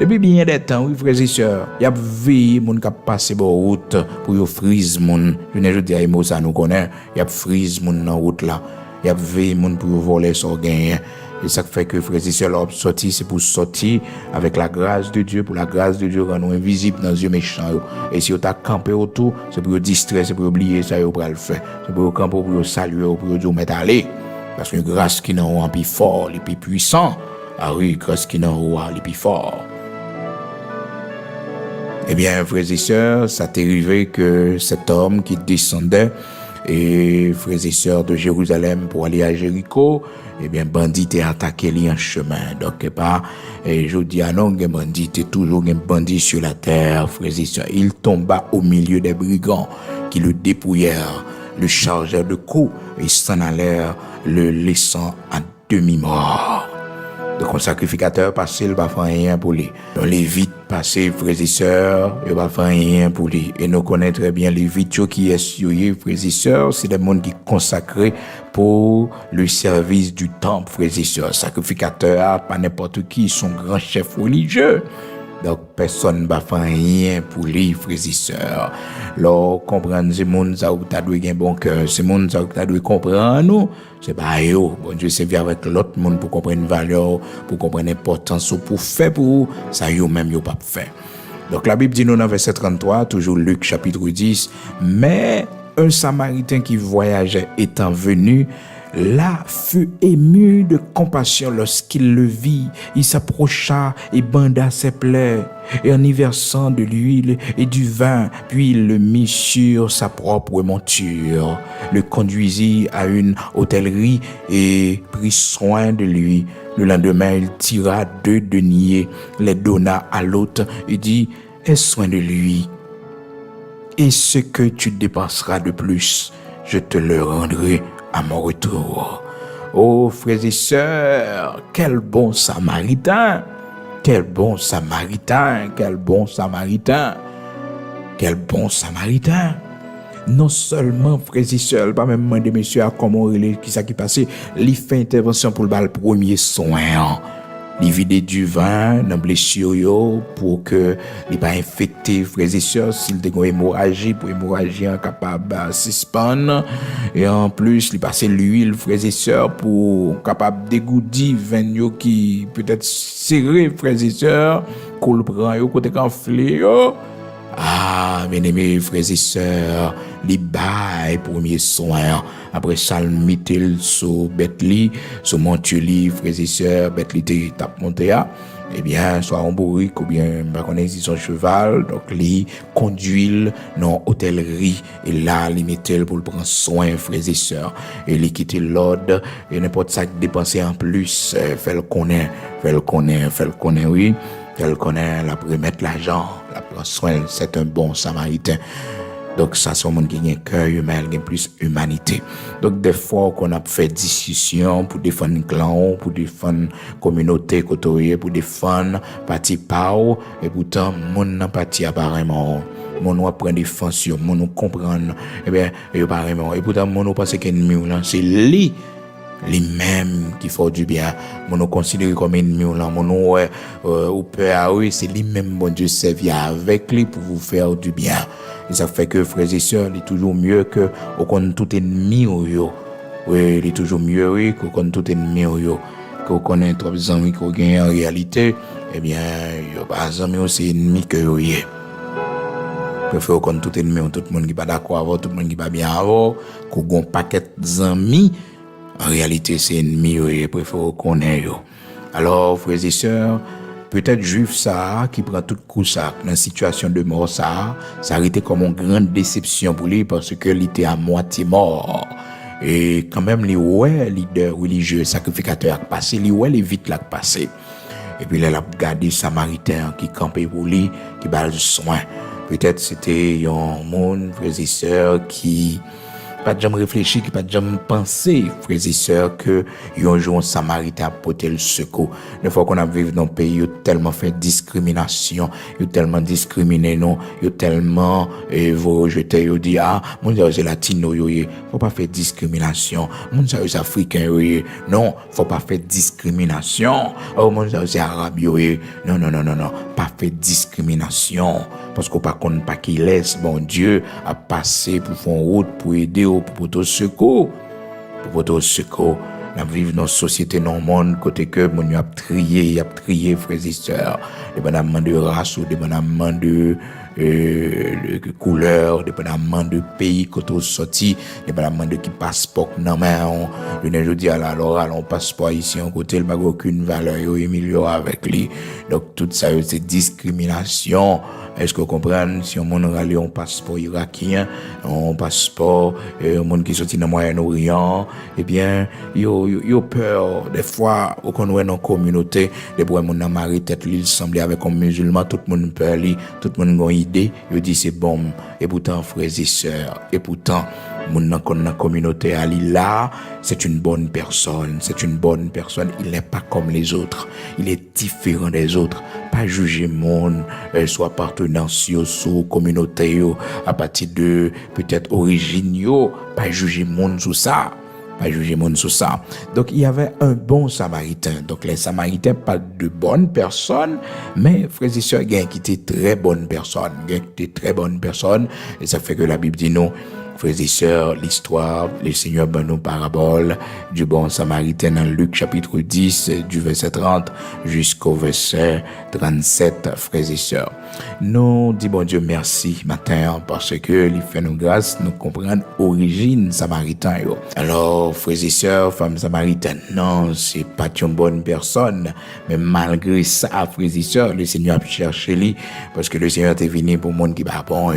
Depuis bien des temps, oui, frères et sœurs, il y a vu moun qui passé par route pour yo freeze moun. Je ne dis pas ça nous connaît. Il y a freeze moun dans route là. Il y a vu moun pour voler son gain. Et ça fait que frères et sœurs leur sorti, c'est pour sortir avec la grâce de Dieu, pour la grâce de Dieu rendre nous invisibles dans les yeux méchants. Et si vous avez campé autour, c'est pour vous distraire, c'est pour oublier ça, vous pouvez le faire. C'est pour vous camper, pour vous saluer, pour vous mettre à aller. Parce qu'une grâce qui n'a un plus fort, les plus puissant. Ah oui, grâce qui n'a un les plus fort. Eh bien, frères et sœurs, ça t'est arrivé que cet homme qui descendait, et frères et sœurs de Jérusalem pour aller à Jéricho, eh bien, bandit est attaqué lui en chemin. Donc, je dis à non, bandit est toujours un bandit sur la terre, frères et sœurs. Il tomba au milieu des brigands qui le dépouillèrent, le chargèrent de coups et s'en allèrent, le laissant à demi-mort. Donc, un sacrificateur passé, il va faire rien pour lui. Donc, les Lévites passé, frères et sœurs, il va faire rien pour lui. Et nous connaissons très bien les Lévites qui est sur frères et sœurs, c'est des mondes qui consacrés pour le service du temple, frères et sœurs. Sacrificateur, pas n'importe qui, ils sont grands chefs religieux. Donc, personne ne va faire rien pour lui, frères et sœurs. Alors, comprendre ces mondes, ça, où t'as dû bon cœur. Ces mondes, ça, où t'as dû comprendre, nous. C'est pas eux. Bon Dieu, c'est bien avec l'autre monde pour comprendre une valeur, pour comprendre l'importance, pour faire pour ça, eux même, eux pas fait. Donc, la Bible dit nous dans verset 33, toujours Luc chapitre 10, mais un Samaritain qui voyageait étant venu, là fut ému de compassion lorsqu'il le vit. Il s'approcha et banda ses plaies, et en y versant de l'huile et du vin, puis il le mit sur sa propre monture, le conduisit à une hôtellerie et prit soin de lui. Le lendemain, il tira 2 deniers, les donna à l'autre et dit: aie soin de lui, et ce que tu dépenseras de plus, je te le rendrai à mon retour. Oh, frères et sœurs, quel bon Samaritain! Quel bon Samaritain! Quel bon Samaritain! Quel bon Samaritain! Non seulement, frères et sœurs, pas même demander monsieur à comment qui ça qui passait, il fait intervention pour le premier soin. Il vide du vin dans blessure pour que il pas infecté, frères et sœurs, s'il a une hémorragie, pour hémorragie incapable de suspendre. Et en plus, il passe l'huile, frères et sœurs, pour capable dégourdir vin qui peut-être serré, frères et sœurs, qu'on le prend, côté enflé. Ah, bien-aimés frères et sœurs, les bails premier soin. Après ça, le mettait sur Bethli, sur Montuli, frères et sœurs, Bethli tape monté à. Eh bien, soit en bourrique ou bien, on a son cheval, donc, il conduit dans l'hôtellerie, et là, il mettait pour le prendre soin, frères et sœurs, et il quittait l'ordre, et n'importe ça dépenser en plus, fait le connaître, oui. Elle connaît, la pour mettre l'argent, la prend soin, c'est un bon Samaritain. Donc ça, c'est un monde qui a un cœur humain, qui a plus humanité. Donc des fois qu'on a fait discussion pour défendre un clan, pour défendre la communauté côtoyée, pour défendre parti pao, et pourtant, mon n'a parti apparemment. Mon nous prend défense, mon nous comprendre, eh bien, apparemment. Et pourtant, mon nous pense qu'ennemi, c'est lui. Les mêmes qui font du bien, mon nous considère comme ennemi, mon nous ou peur, oui, c'est les mêmes, bon Dieu, servir avec lui pour vous faire du bien. Et ça fait que, frères et sœurs, il est toujours mieux que au compte tout ennemi, oui, il est toujours mieux, oui, qu'au compte tout ennemi, qu'on connaît trois amis qu'on gagne en réalité, eh bien, il y a pas amis aussi ennemi que oui. Préfère qu'on tout ennemi, tout le monde qui pas d'accord avec, tout le monde qui pas bien avec, qu'on a un paquet d'amis. En réalité, c'est ennemi, et préfère qu'on ait. Alors, frères et sœurs, peut-être juif ça, qui prend tout coup ça, dans une situation de mort ça a été comme une grande déception pour lui, parce que il était à moitié mort. Et quand même, les leaders religieux, sacrificateurs a passé, les vite là passé. Et puis, là, il a gardé Samaritain qui campait pour lui, qui bat le soin. Peut-être c'était un monde, frères et sœurs, qui Pas de jamais réfléchir, qui pas de jamais penser, frères et sœurs, que un jour un Samaritain a porté le secours. Une fois qu'on a vécu dans le pays, il a tellement fait discrimination, il a tellement discriminé, non, il a tellement, vous rejetez, il dit, ah, mon Dieu, c'est latino, faut pas faire discrimination. Mon Dieu, c'est africain, non, faut pas faire discrimination. Oh, mon Dieu, c'est arabe, non, non, non, non, non, pas faire discrimination. Parce qu'on pas qu'on pas qu'il laisse, bon Dieu, à passer pour faire route, pour aider, pour porter secours. Pour porter secours. Nous vivons dans une société, dans le monde, côté que, mon a trié, frères et sœurs. Dépendamment de race ou dépendamment de couleur, dépendamment de pays, côté où sorti, dépendamment de qui passeport, non, mais je dis alors, on passeport ici, en côté, il n'y a aucune valeur, il milieu avec lui. Donc, tout ça, c'est discrimination. Est-ce que vous comprenez? Si on râle un passeport irakien, un passeport, un monde qui sorti dans le Moyen-Orient, eh bien, yo peur. Des fois, au qu'on dans la communauté, des fois, mon mari tête il semble avec un musulman, tout le monde peur lui, tout le monde a une idée, il dit c'est bon. Et pourtant, frères et sœurs, et pourtant, mon dans la communauté, Ali là, c'est une bonne personne, il n'est pas comme les autres, il est différent des autres. Pas juger monde, soit appartenance sur communauté, à partir de peut-être origine, pas juger monde sur ça. Donc, il y avait un bon Samaritain. Donc, les Samaritains, pas de bonnes personnes, mais, frères et sœurs, il y a qui étaient très bonnes personnes. Et ça fait que la Bible dit non. Frères et sœurs, l'histoire, le Seigneur donne nos paraboles du bon Samaritain dans Luc chapitre 10, du verset 30 jusqu'au verset 37, frères et sœurs. Nous disons bon Dieu merci matin parce que il fait nous grâce, nous comprendre l'origine Samaritain. Alors, frères et sœurs, femmes samaritaines, non, c'est pas une bonne personne, mais malgré ça, frères et sœurs, le Seigneur a cherché lui parce que le Seigneur est venu pour monde qui pas bon,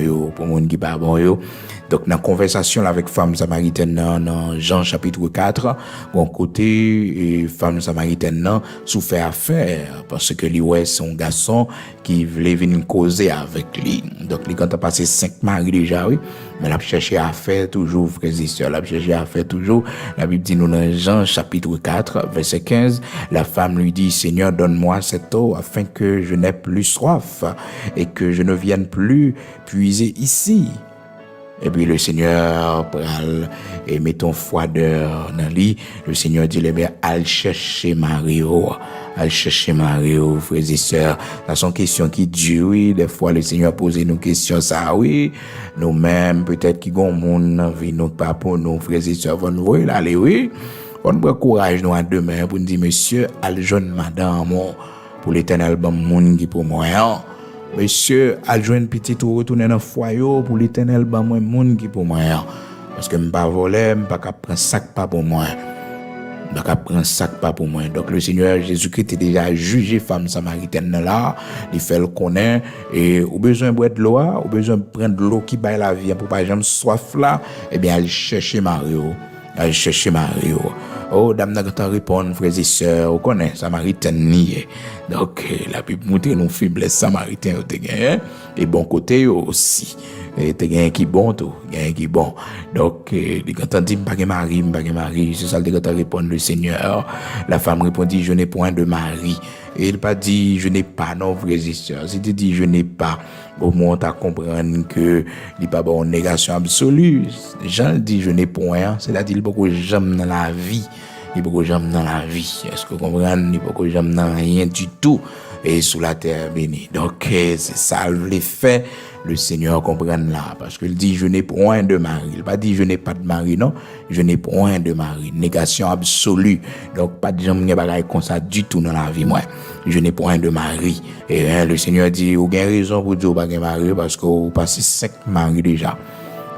Donc, dans la conversation avec femme samaritaine dans Jean chapitre 4, bon côté, femme samaritaine souffert affaire parce que lui, ouais, c'est un garçon qui voulait venir causer avec lui. Donc, lui, quand a passé 5 maris déjà, oui, mais il a cherché à faire toujours, frères et sœurs, La Bible dit nous dans Jean chapitre 4, verset 15, la femme lui dit, Seigneur, donne-moi cette eau afin que je n'ai plus soif et que je ne vienne plus puiser ici. Et puis le Seigneur pral et met ton froideur dans lui. Le Seigneur dit les bien al chercher Mario, frères et sœurs. Ça sont questions qui durent, oui. Des fois le Seigneur pose nous questions ça, oui. Nous-mêmes peut-être qui gon monde dans vie nous pas pour nous frères et sœurs vont nous voir aller, oui. On prend courage nous à demain pour nous dire monsieur al jeune madame pour l'Éternel bon monde qui pour moi. Monsieur, adjoint petit ou retourner dans le foyer pour l'Éternel, ben moi monde qui pour moi. Parce que m'pas voler, m'pas prendre sac pas pour moi. Donc le Seigneur Jésus-Christ est déjà jugé femme samaritaine là, il fait le connaître et au besoin de boire de l'eau, au besoin de prendre de l'eau qui baille la vie pour pas jamais soif là, eh bien elle chercher Mario. Oh, dame n'a pas répondre, frères et sœurs, on connaît, Samaritain nié. Donc, la Bible montre nos faiblesses samaritains, et bon côté aussi. Et t'es gagné qui bon, tout, gagné qui bon. Donc, quand on dit, m'pas mari, c'est ça que t'as répondu le Seigneur. La femme répondit, je n'ai point de mari. Et il pas dit, je n'ai pas, non, frères et sœurs. Si tu dis, je n'ai pas, au moins, t'as comprendre que, il pas bon, négation absolue. Jean dit, je n'ai point, c'est-à-dire, il beaucoup j'aime dans la vie. Est-ce que vous comprenez? Il beaucoup j'aime dans rien du tout. Et sous la terre bénie. Donc, c'est ça, l'effet, le Seigneur comprend là. Parce qu'il dit, je n'ai point de mari. Il pas dit, je n'ai pas de mari, non. Je n'ai point de mari. Négation absolue. Donc, pas de gens qui bagaille comme ça du tout dans la vie, moi. Je n'ai point de mari. Et le Seigneur dit, vous avez raison pour dire, vous n'avez pas de mari, parce que vous passez 5 maris déjà.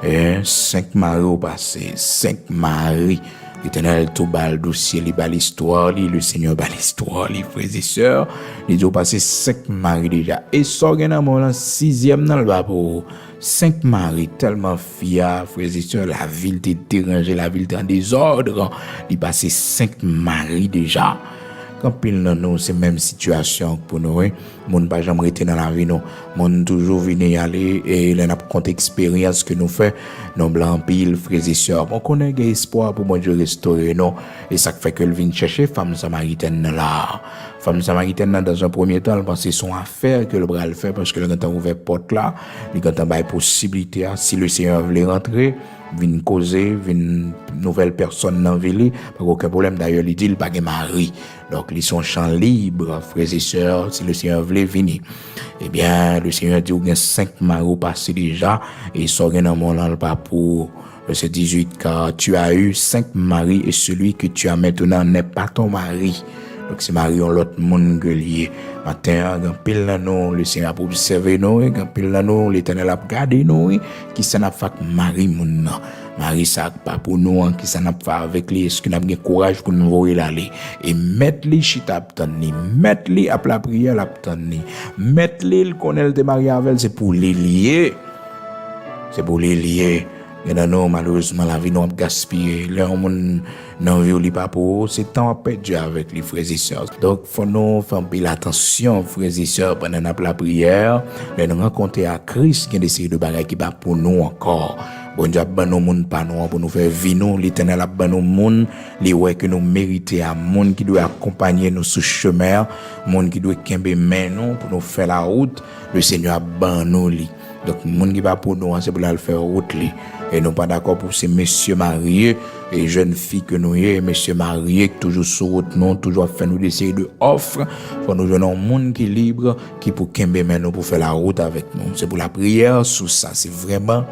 5 maris, vous passez 5 maris. L'Éternel tout bal dossier, il bat l'histoire, le Seigneur bat l'histoire, les frères et sœurs, ils ont passé 5 maris déjà. Et ça, il y a un 6e dans le bas pour 5 maris, tellement fiers, frères et sœurs, la ville était dérangée, la ville était en désordre. Il passé 5 maris déjà. quand pile dans nous c'est même situation pour nous monde pas jamais rester dans la vie non monde toujours venir aller et là n'a compte expérience que nous fait non blanc pile frères et sœurs on connaît espoir pour moi Dieu restaurer non et ça fait que le vient chercher femme samaritaine là femme samaritaine dans un premier temps elle pensait son affaire que le bras le fait parce que le quand on ouvert porte là il quand on bail possibilité si le Seigneur voulait rentrer vinn causer vinn nouvelle personne dans ville pas aucun problème d'ailleurs il dit il pas de mari donc ils sont champ libre frères et sœurs si le Seigneur voulait venir eh bien le Seigneur dit il y a 5 maris passés déjà et sont dans mon là pas pour verset 18 car tu as eu 5 maris et celui que tu as maintenant n'est pas ton mari. Donc c'est marion l'autre monde que lié matin grand pile là nous le Seigneur a observer nous grand pile là nous l'Éternel a regarder nous qui ça n'a fait mari moun mari ça pas pour nous qui ça n'a fait avec lui est-ce qu'on a bien courage pour nous voir aller et mettre les chita tani mettre les à la prière la tani mettre les connaît le marié avec c'est pour les lier et non malheureusement la vie nous a gaspillé là on non vie pas pour c'est temps perdu avec les frères et sœurs donc faut nous faire bien attention frères et sœurs pendant la prière mais nous rencontrer à Christ qui a des séries de bagages qui pas pour nous encore bon Dieu ban nous monde pas nous pour nous faire vivre l'Éternel a ban nous monde les ouais que nous mériter à monde qui doit accompagner nous sur chemin monde qui doit kembe main nous pour nous faire la route le Seigneur a ban nous li donc monde qui pas pour nous c'est pour la faire route li et nous pas d'accord pour ces messieurs mariés et jeunes filles que nous y messieurs mariés qui toujours sur route non toujours faire nous des séries de offres pour nous donner un monde qui libre qui pour kembe main nous pour faire la route avec nous c'est pour la prière sous ça c'est vraiment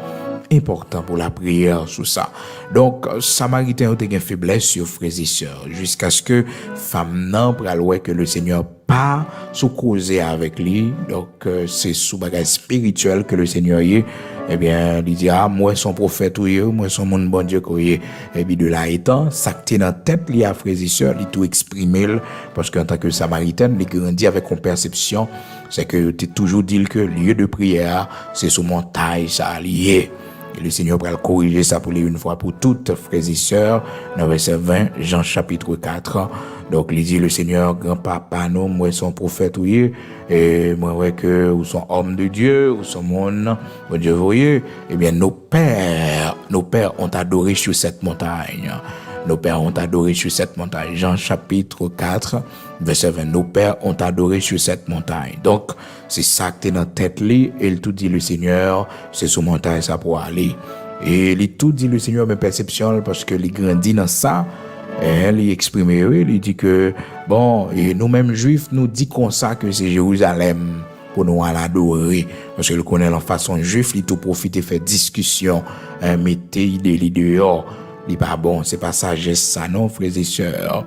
important pour la prière sous ça. Donc Samaritain a une faiblesse sur frères et sœurs jusqu'à ce que femme nan pral ouais que le Seigneur pas sous causer avec lui. Donc c'est sous bagage spirituel que le Seigneur y eh bien il dit moi son prophète ou moi son monde bon Dieu ko et puis de là étant ça qui dans tête li à frères et sœurs il tout exprimer parce qu'en tant que Samaritaine il grandit avec une perception c'est que tu toujours dit que lieu de prière c'est sous montagne ça lié. Et le Seigneur va corriger ça pour les une fois pour toutes, frères et sœurs, dans verset 20, Jean chapitre 4. Donc, il dit le Seigneur, grand-papa, non, moi, son prophète, oui, et moi, ouais, que, ou son homme de Dieu, ou son monde, bon Dieu, voyez, eh bien, nos pères ont adoré sur cette montagne. Nos pères ont adoré sur cette montagne. Jean chapitre 4, verset 20. Nos pères ont adoré sur cette montagne. Donc, c'est ça que t'es dans tête li, et il tout dit le Seigneur, c'est sur montagne ça pour aller. Et il tout dit le Seigneur, mes perceptions, parce que il grandit dans ça, et il exprime, il dit que, bon, et nous-mêmes juifs, nous dit comme ça que c'est Jérusalem pour nous aller adorer. Parce que le connaît en façon juif, il tout profite et fait discussion, mettez idée dehors. Il pas bon, c'est pas sagesse ça non frères et sœurs.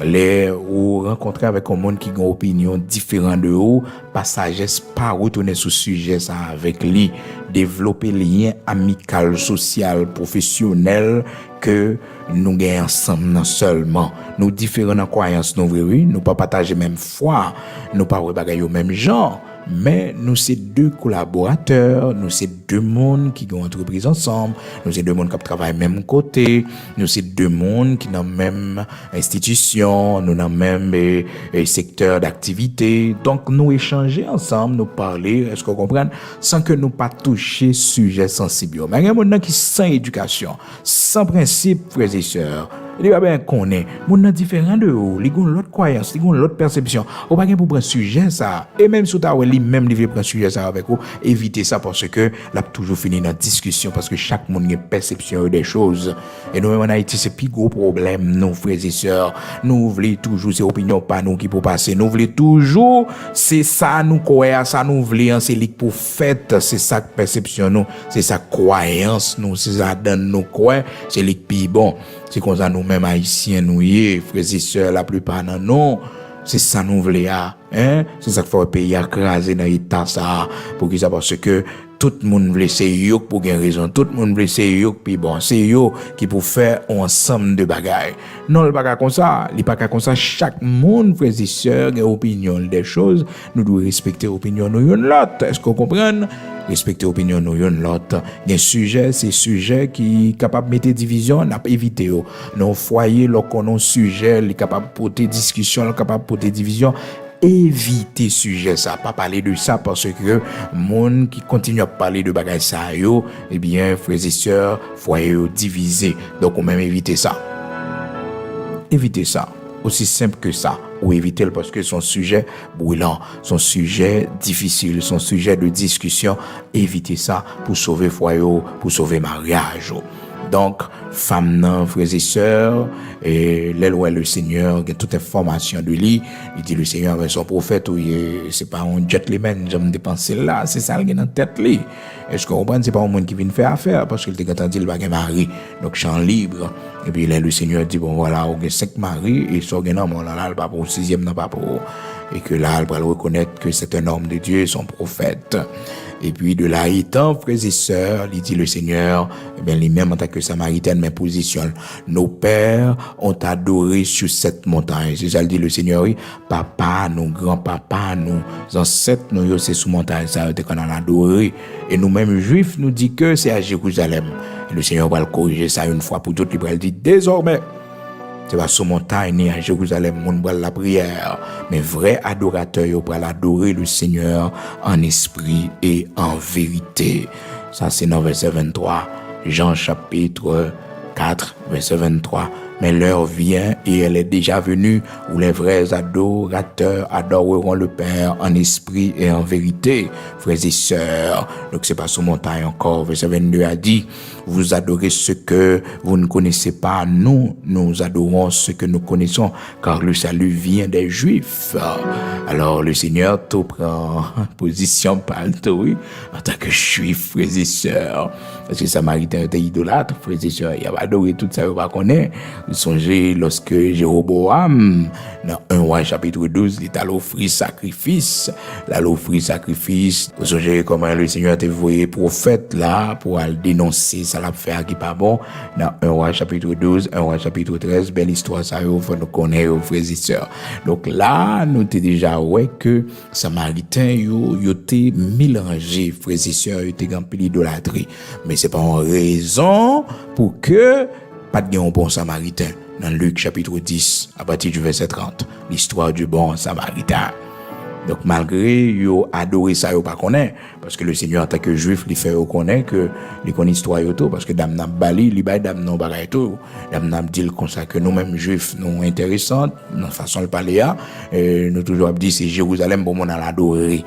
Les ou rencontrer avec un monde qui a une opinion différente de vous, pas sagesse pas retourner sur sujet ça avec lui, développer lien amical, social, professionnel que nous gagnons ensemble seulement. Nous différents en croyance nous oui, nous pas partager même foi, nous pas bagaille au même genre. Mais nous c'est deux collaborateurs, nous c'est deux mondes qui ont entreprise ensemble, nous c'est deux mondes qui travaillent même côté, nous c'est deux mondes qui dans même institution, nous dans même secteur d'activité. Donc nous échanger ensemble, nous parler, est-ce qu'on comprend sans que nous pas toucher sujet sensible. Mais il y a des gens qui sans éducation, sans principe frères et sœurs. Il va bien connaître monde différent de vous, ils ont l'autre croyance, ils ont l'autre perception. Ou pas pour prendre sujet ça et même si ta lui même il veut prendre sujet ça avec vous, évitez ça parce que là toujours fini dans discussion parce que chaque monde a une perception des choses. Et nous en Haïti c'est plus gros problème nous frères et sœurs. Nous voulons toujours ces opinions pas nous qui pour passer. Nous voulons toujours c'est ça nous croire, ça nous voulons c'est lik pour fait, c'est ça perception nous, c'est ça croyance nous, c'est ça donne nous croire, c'est lik puis bon. C'est comme ça nous-mêmes haïtiens nous y frères et sœurs la plupart non non c'est ça nous voulons hein c'est ça qu'il faut payer écraser dans l'état ça pour que ça parce que tout le monde veut c'est yo pour une raison, tout le monde veut c'est yo puis bon, c'est yo qui pour faire un ensemble de bagages. Non, le pas comme ça, il pas comme ça, chaque monde frères et sœurs a opinion des choses, nous devons respecter l'opinion de l'autre. Est-ce qu'on comprend? Respecter l'opinion de l'autre. Il y a un sujet, c'est sujet qui est capable de mettre division, n'a pas évité. Dans foyer, lorsqu'on a un sujet, il est capable de porter discussion, il est capable de porter division. Éviter sujet ça, pas parler de ça parce que monde qui continue à parler de bagages ça yo, eh bien frères et sœurs, foyer divisé. Donc on même éviter ça. Éviter ça. Aussi simple que ça, ou éviter parce que son sujet brûlant, son sujet difficile, son sujet de discussion, éviter ça pour sauver foyer, pour sauver mariage. Donc, femmes, frères et sœurs, et l'éloi le Seigneur, il y a toute information de lui, il dit le Seigneur avec son prophète, c'est pas un gentleman, j'aime dépenser là, c'est ça qui est dans la tête là. Est-ce que vous comprenez, c'est pas un monde qui vient faire affaire, parce qu'il était entendu, il va gagner mari, donc champ libre. Et puis là, le Seigneur dit, bon voilà, on a 5 maris, et ça, non, mais là, il pas pour le 6e, non pas pour, et que là, il va reconnaître que c'est un homme de Dieu, son prophète. Et puis de là étant, frères et sœurs, il dit le Seigneur, eh bien, lui-même en tant que Samaritaine, mais positionne. Nos pères ont adoré sur cette montagne. C'est ça, il dit le Seigneur, oui, papa, nos grands-papas, nos ancêtres, nous, c'est sous montagne, ça, qu'on a adoré. Et nous-mêmes, juifs, nous dit que c'est à Jérusalem. Et le Seigneur va le corriger ça une fois pour toutes, il va le dire, désormais, c'est pas sous montagne ni à Jérusalem, mon bral la prière, mais vrai adorateur, yo pour adorer le Seigneur en esprit et en vérité. Ça c'est dans verset 23, Jean chapitre 4, verset 23. Mais l'heure vient et elle est déjà venue où les vrais adorateurs adoreront le Père en esprit et en vérité, frères et sœurs. Donc c'est pas sous montagne encore. Verset 22 a dit, vous adorez ce que vous ne connaissez pas. Nous adorons ce que nous connaissons, car le salut vient des Juifs. Alors le Seigneur tout prend position par le oui, en tant que Juif, frères et sœurs. Parce que Samaritain était idolâtre, frères et sœurs. Il a adoré tout ça, il va connaître. Songez lorsque Jéroboam, dans 1 roi chapitre 12, il a offert sacrifice. Vous songez comment le Seigneur a envoyé prophète là pour aller dénoncer ça l'a fait qui pas bon. Dans 1 roi chapitre 12, 1 roi chapitre 13, belle histoire ça, il faut nous connaître, frères et sœurs. Donc là, nous t'es déjà ouais que Samaritain yo t'es mélangé, frères et sœurs, yo t'es rempli d'idolâtrie. Mais c'est pas une raison pour que pas de bon Samaritain. Dans Luc chapitre 10, à partir du verset 30, l'histoire du bon Samaritain. Donc malgré yo adoré ça yo pas connaît parce que le Seigneur en tant que juif il fait reconnaître que il connaît histoire yo tout parce que dame n'a bali li bay dame non bagay tout dame n'a dit comme ça que nous mêmes juifs nous intéressante dans façon de parler nous toujours dit c'est Jérusalem pour mon l'adorer.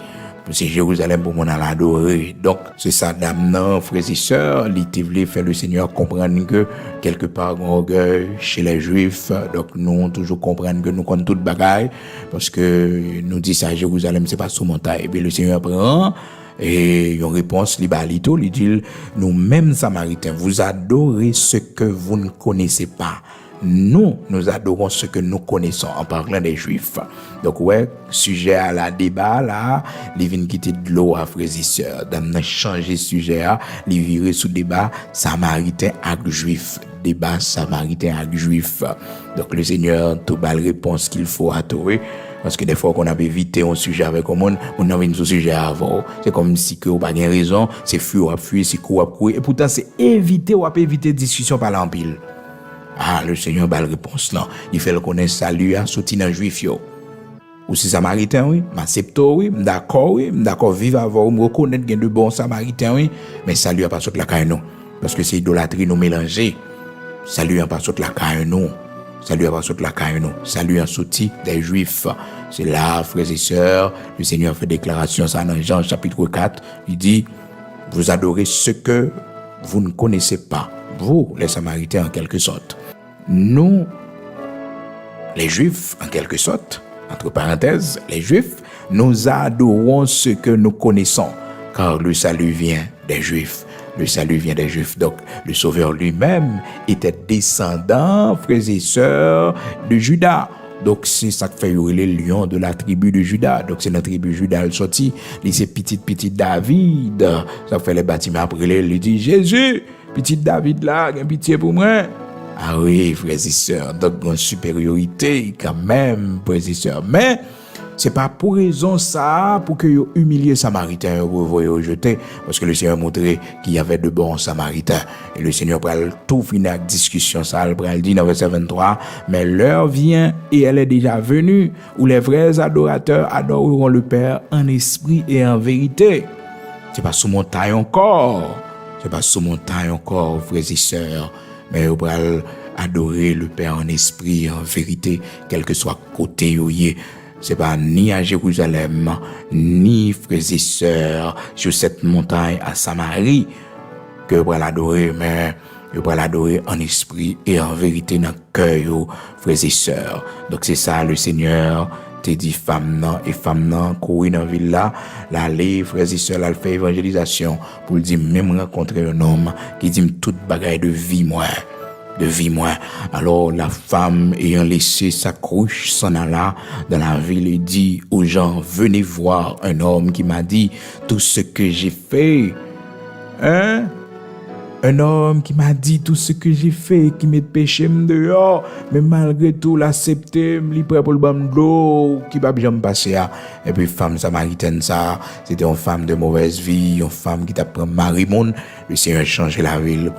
C'est Jérusalem pour mon l'adorer. Donc, c'est ça, dame, frères et sœurs, il voulait faire le Seigneur comprendre que, quelque part, un orgueil chez les Juifs. Donc, nous, toujours comprendre que nous comptons toute bagaille. Parce que, nous dit ça, Jérusalem, c'est pas sous montagne. Et puis, le Seigneur prend, et une réponse, il dit, nous-mêmes, Samaritains, vous adorez ce que vous ne connaissez pas. Nous adorons ce que nous connaissons en parlant des Juifs. Donc, ouais, sujet à la débat, là, les vins quitter de l'eau à frères et sœurs. Dans changer sujet à, les virer sous débat samaritain avec juif. Débat samaritain avec juif. Donc, le Seigneur, tout bas réponse qu'il faut à trouver. Parce que des fois qu'on a évité un sujet avec un monde, on a un sujet avant. C'est comme si que vous n'avez pas raison, c'est fuir ou à fuir, c'est quoi ou à courir. Et pourtant, c'est éviter ou à éviter discussion par l'empile. Ah, le Seigneur a la réponse là. Il fait le connaître salut à sortir dans juif yo. Ou si samaritain oui, m'accepte oui, d'accord vivre avant me reconnaître gain de bon samaritain oui, mais salut à pas sortir la caille non parce que c'est idolâtrie nous mélanger. Salut à pas sortir la caille non. Salut à pas sortir la caille non. Salut à sortir des juifs. C'est là frères et sœurs, le Seigneur fait déclaration ça dans Jean chapitre 4, il dit vous adorez ce que vous ne connaissez pas. Vous, les Samaritains, en quelque sorte. Nous, les Juifs, en quelque sorte, entre parenthèses, les Juifs, nous adorons ce que nous connaissons, car le salut vient des Juifs. Le salut vient des Juifs. Donc, le Sauveur lui-même était descendant, frères et sœurs, de Judas. Donc, c'est ça qui fait les lions de la tribu de Juda. Donc, c'est la tribu de Juda, elle sortit. C'est petit David. Ça fait les bâtiments après, il dit, Jésus, petit David là, il y a pitié pour moi. Ah oui, frères et sœurs. Donc, une supériorité quand même, frères et sœurs. Mais, c'est pas pour raison ça, pour que vous humiliez Samaritains, vous voyez jeter, parce que le Seigneur montrait qu'il y avait de bons Samaritains. Et le Seigneur pral tout finir avec discussion, ça, il pral dit dans verset 23, mais l'heure vient et elle est déjà venue, où les vrais adorateurs adoreront le Père en esprit et en vérité. C'est pas sous montagne encore, frères et sœurs, mais vous pral adorer le Père en esprit et en vérité, quel que soit côté où y est. C'est pas ni à Jérusalem, ni frères et sœurs sur cette montagne à Samarie que vous allez adorer, mais vous allez adorer en esprit et en vérité dans le cœur, frères et sœurs. Donc c'est ça le Seigneur te dit femme et femme courir dans la ville là, l'aller frères et sœurs, là fait évangélisation pour dire même rencontrer un homme qui dit toute bagaille de vie moi. Alors la femme ayant laissé sa couche s'en alla dans la ville et dit aux gens, venez voir un homme qui m'a dit tout ce que j'ai fait. Un homme qui m'a dit tout ce que j'ai fait, qui met péché dehors, mais malgré tout l'accepter, il prêt pour le bon de l'eau, qui va bien me passer. Et puis femme samaritaine ça, c'était une femme de mauvaise vie, une femme qui t'a pris Marie-Monde. Le Seigneur a changé la ville,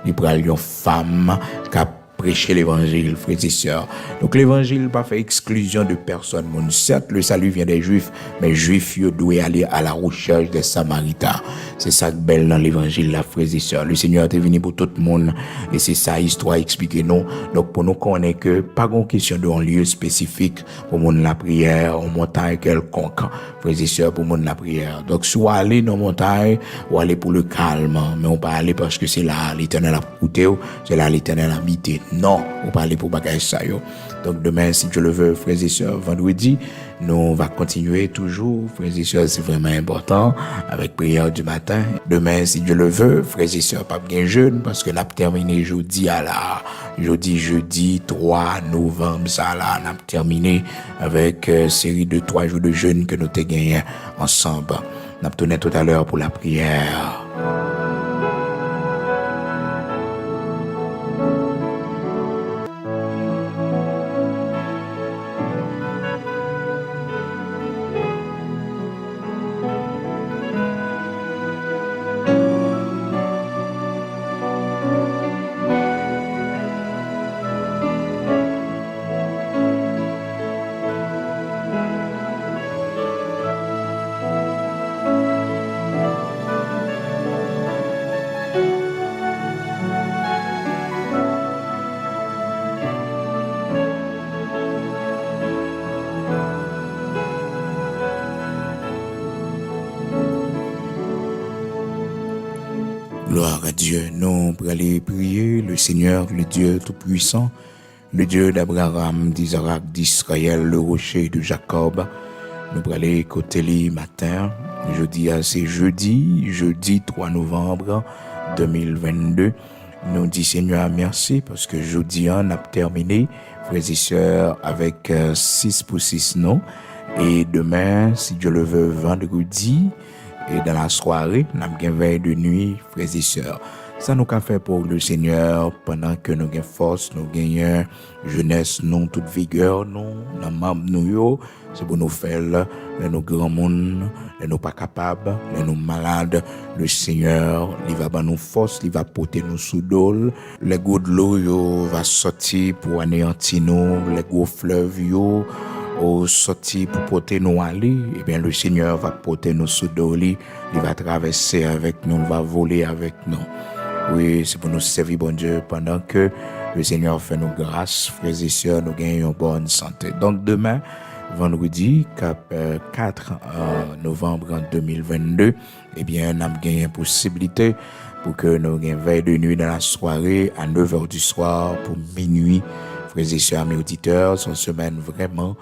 il prend une femme qui a prêcher l'évangile, frères et sœurs. Donc l'évangile n'a pas fait exclusion de personne. Certes, le salut vient des Juifs, mais Juifs doivent aller à la recherche des Samaritains. C'est ça que belle dans l'évangile, là, frères et sœurs. Le Seigneur est venu pour tout le monde, et c'est ça histoire expliquer nous. Donc pour nous connaître que pas une question d'un lieu spécifique pour monde la prière, en montagne quelconque, frères et sœurs, pour monde la prière. Donc soit aller dans la montagne ou aller pour le calme, mais on pas aller parce que c'est là l'Éternel a coûté, c'est là l'Éternel a habité. Non, on va aller pour bagage ça yo. Donc demain, si Dieu le veut, frères et sœurs, vendredi, nous va continuer toujours, frères et sœurs, c'est vraiment important, avec prière du matin. Demain, si Dieu le veut, frères et sœurs, pas bien jeûne, parce que nous avons terminé jeudi 3 novembre, ça là, nous avons terminé avec série de 3 jours de jeûne que nous avons gagné ensemble. Nous avons tourné tout à l'heure pour la prière. Gloire à Dieu. Nous pour aller prier le Seigneur, le Dieu Tout-Puissant, le Dieu d'Abraham, d'Isaac, d'Israël, le rocher de Jacob. Nous pour aller côté le matin. C'est jeudi 3 novembre 2022. Nous dit Seigneur merci parce que jeudi on a terminé, frères et sœurs, avec 6 pour 6 non. Et demain, si Dieu le veut, vendredi, et dans la soirée, nous avons une veille de nuit, frères et sœurs. Ça nous a fait pour le Seigneur pendant que nous avons force, nous avons jeunesse, nous toute vigueur, nous membres nous, c'est pour nous faire, nous grands monde, nous pas capables, nous malades. Le Seigneur, il va nous force, il va porter nous sous d'eau. Les gouttes de l'eau va sortir pour anéantir nous, les gros fleuves au sorti pour porter nous aller, eh bien le Seigneur va porter nous sous d'eau, il va traverser avec nous, il va voler avec nous. Oui, c'est pour nous servir bon Dieu pendant que le Seigneur fait nos grâces, frères et sœurs, nous gagnons bonne santé. Donc demain, vendredi 4 novembre 2022, eh bien nous avons gagné une possibilité pour que nous ayons veille de nuit dans la soirée à 9h du soir pour minuit. Frères et sœurs, mes auditeurs, sont une semaine vraiment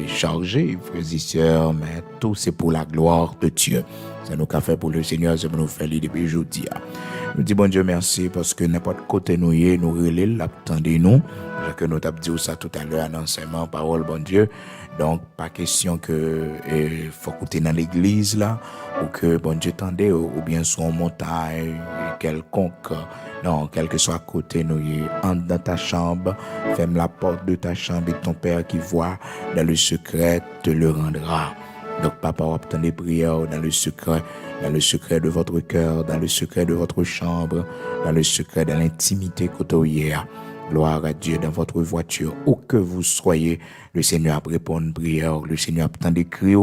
chargée, frères et sœurs, mais tout c'est pour la gloire de Dieu. C'est nous qu'a fait pour le Seigneur, c'est pour nous faire depuis aujourd'hui. Nous disons bon Dieu merci parce que n'importe côté nous y est, nous relais, l'attendez-nous. Que nous t'avons dit ça tout à l'heure dans l'enseignement, parole bon Dieu. Donc, pas question que faut écouter dans l'église là, ou que bon Dieu tendait, ou bien sur une montagne quelconque. Non, quel que soit côté nous y est, entre dans ta chambre, ferme la porte de ta chambre et ton Père qui voit dans le secret te le rendra. Donc, papa, obtenez des prières dans le secret de votre cœur, dans le secret de votre chambre, dans le secret de l'intimité côtoyère. Gloire à Dieu dans votre voiture, où que vous soyez, le Seigneur a répondu prière, le Seigneur a des cris,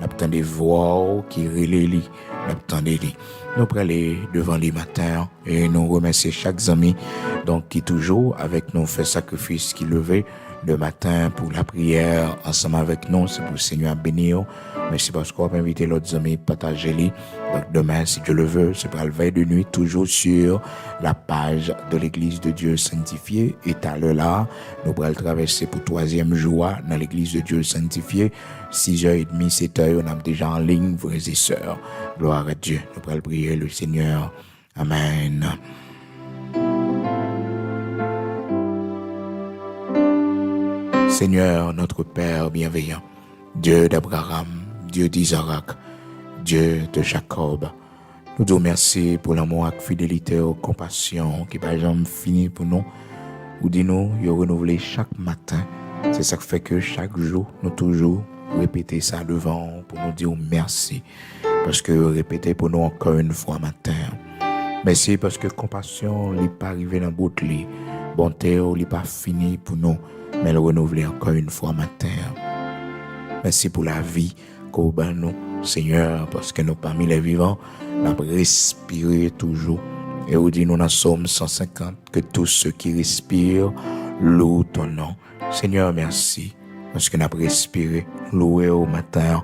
a des voix qui relayent, a des lits. Nous prenons devant les matins et nous remercions chaque ami donc qui toujours avec nous fait sacrifice qui levait le matin pour la prière ensemble avec nous. C'est pour le Seigneur bénir. Merci parce qu'on va inviter l'autre ami partager les. Donc demain, si Dieu le veut, c'est pour la veille de nuit, toujours sur la page de l'Église de Dieu sanctifiée. Et à l'heure là, nous pourrons traverser pour 3e jour dans l'Église de Dieu sanctifiée. 6h30, 7h, on est déjà en ligne, frères et sœurs. Gloire à Dieu. Nous pourrons prier le Seigneur. Amen. Seigneur, notre Père bienveillant, Dieu d'Abraham, Dieu d'Isaac, Dieu de Jacob, nous te remercions pour l'amour et la fidélité et la compassion qui n'a jamais fini pour nous. Ou dis-nous, il renouvelé chaque matin. C'est ça qui fait que chaque jour, nous toujours répéter ça devant pour nous dire merci. Parce que répéter pour nous encore une fois matin. Merci parce que compassion n'est pas arrivée dans le bout de lit. Bonté n'est pas fini pour nous. Mais le renouveler encore une fois matin. Merci pour la vie qu'au ban nous, Seigneur, parce que nous parmi les vivants, nous avons respiré toujours. Et on dit nous dans Somme 150 que tous ceux qui respirent louent ton nom. Seigneur, merci, parce que nous avons respiré, loué au matin.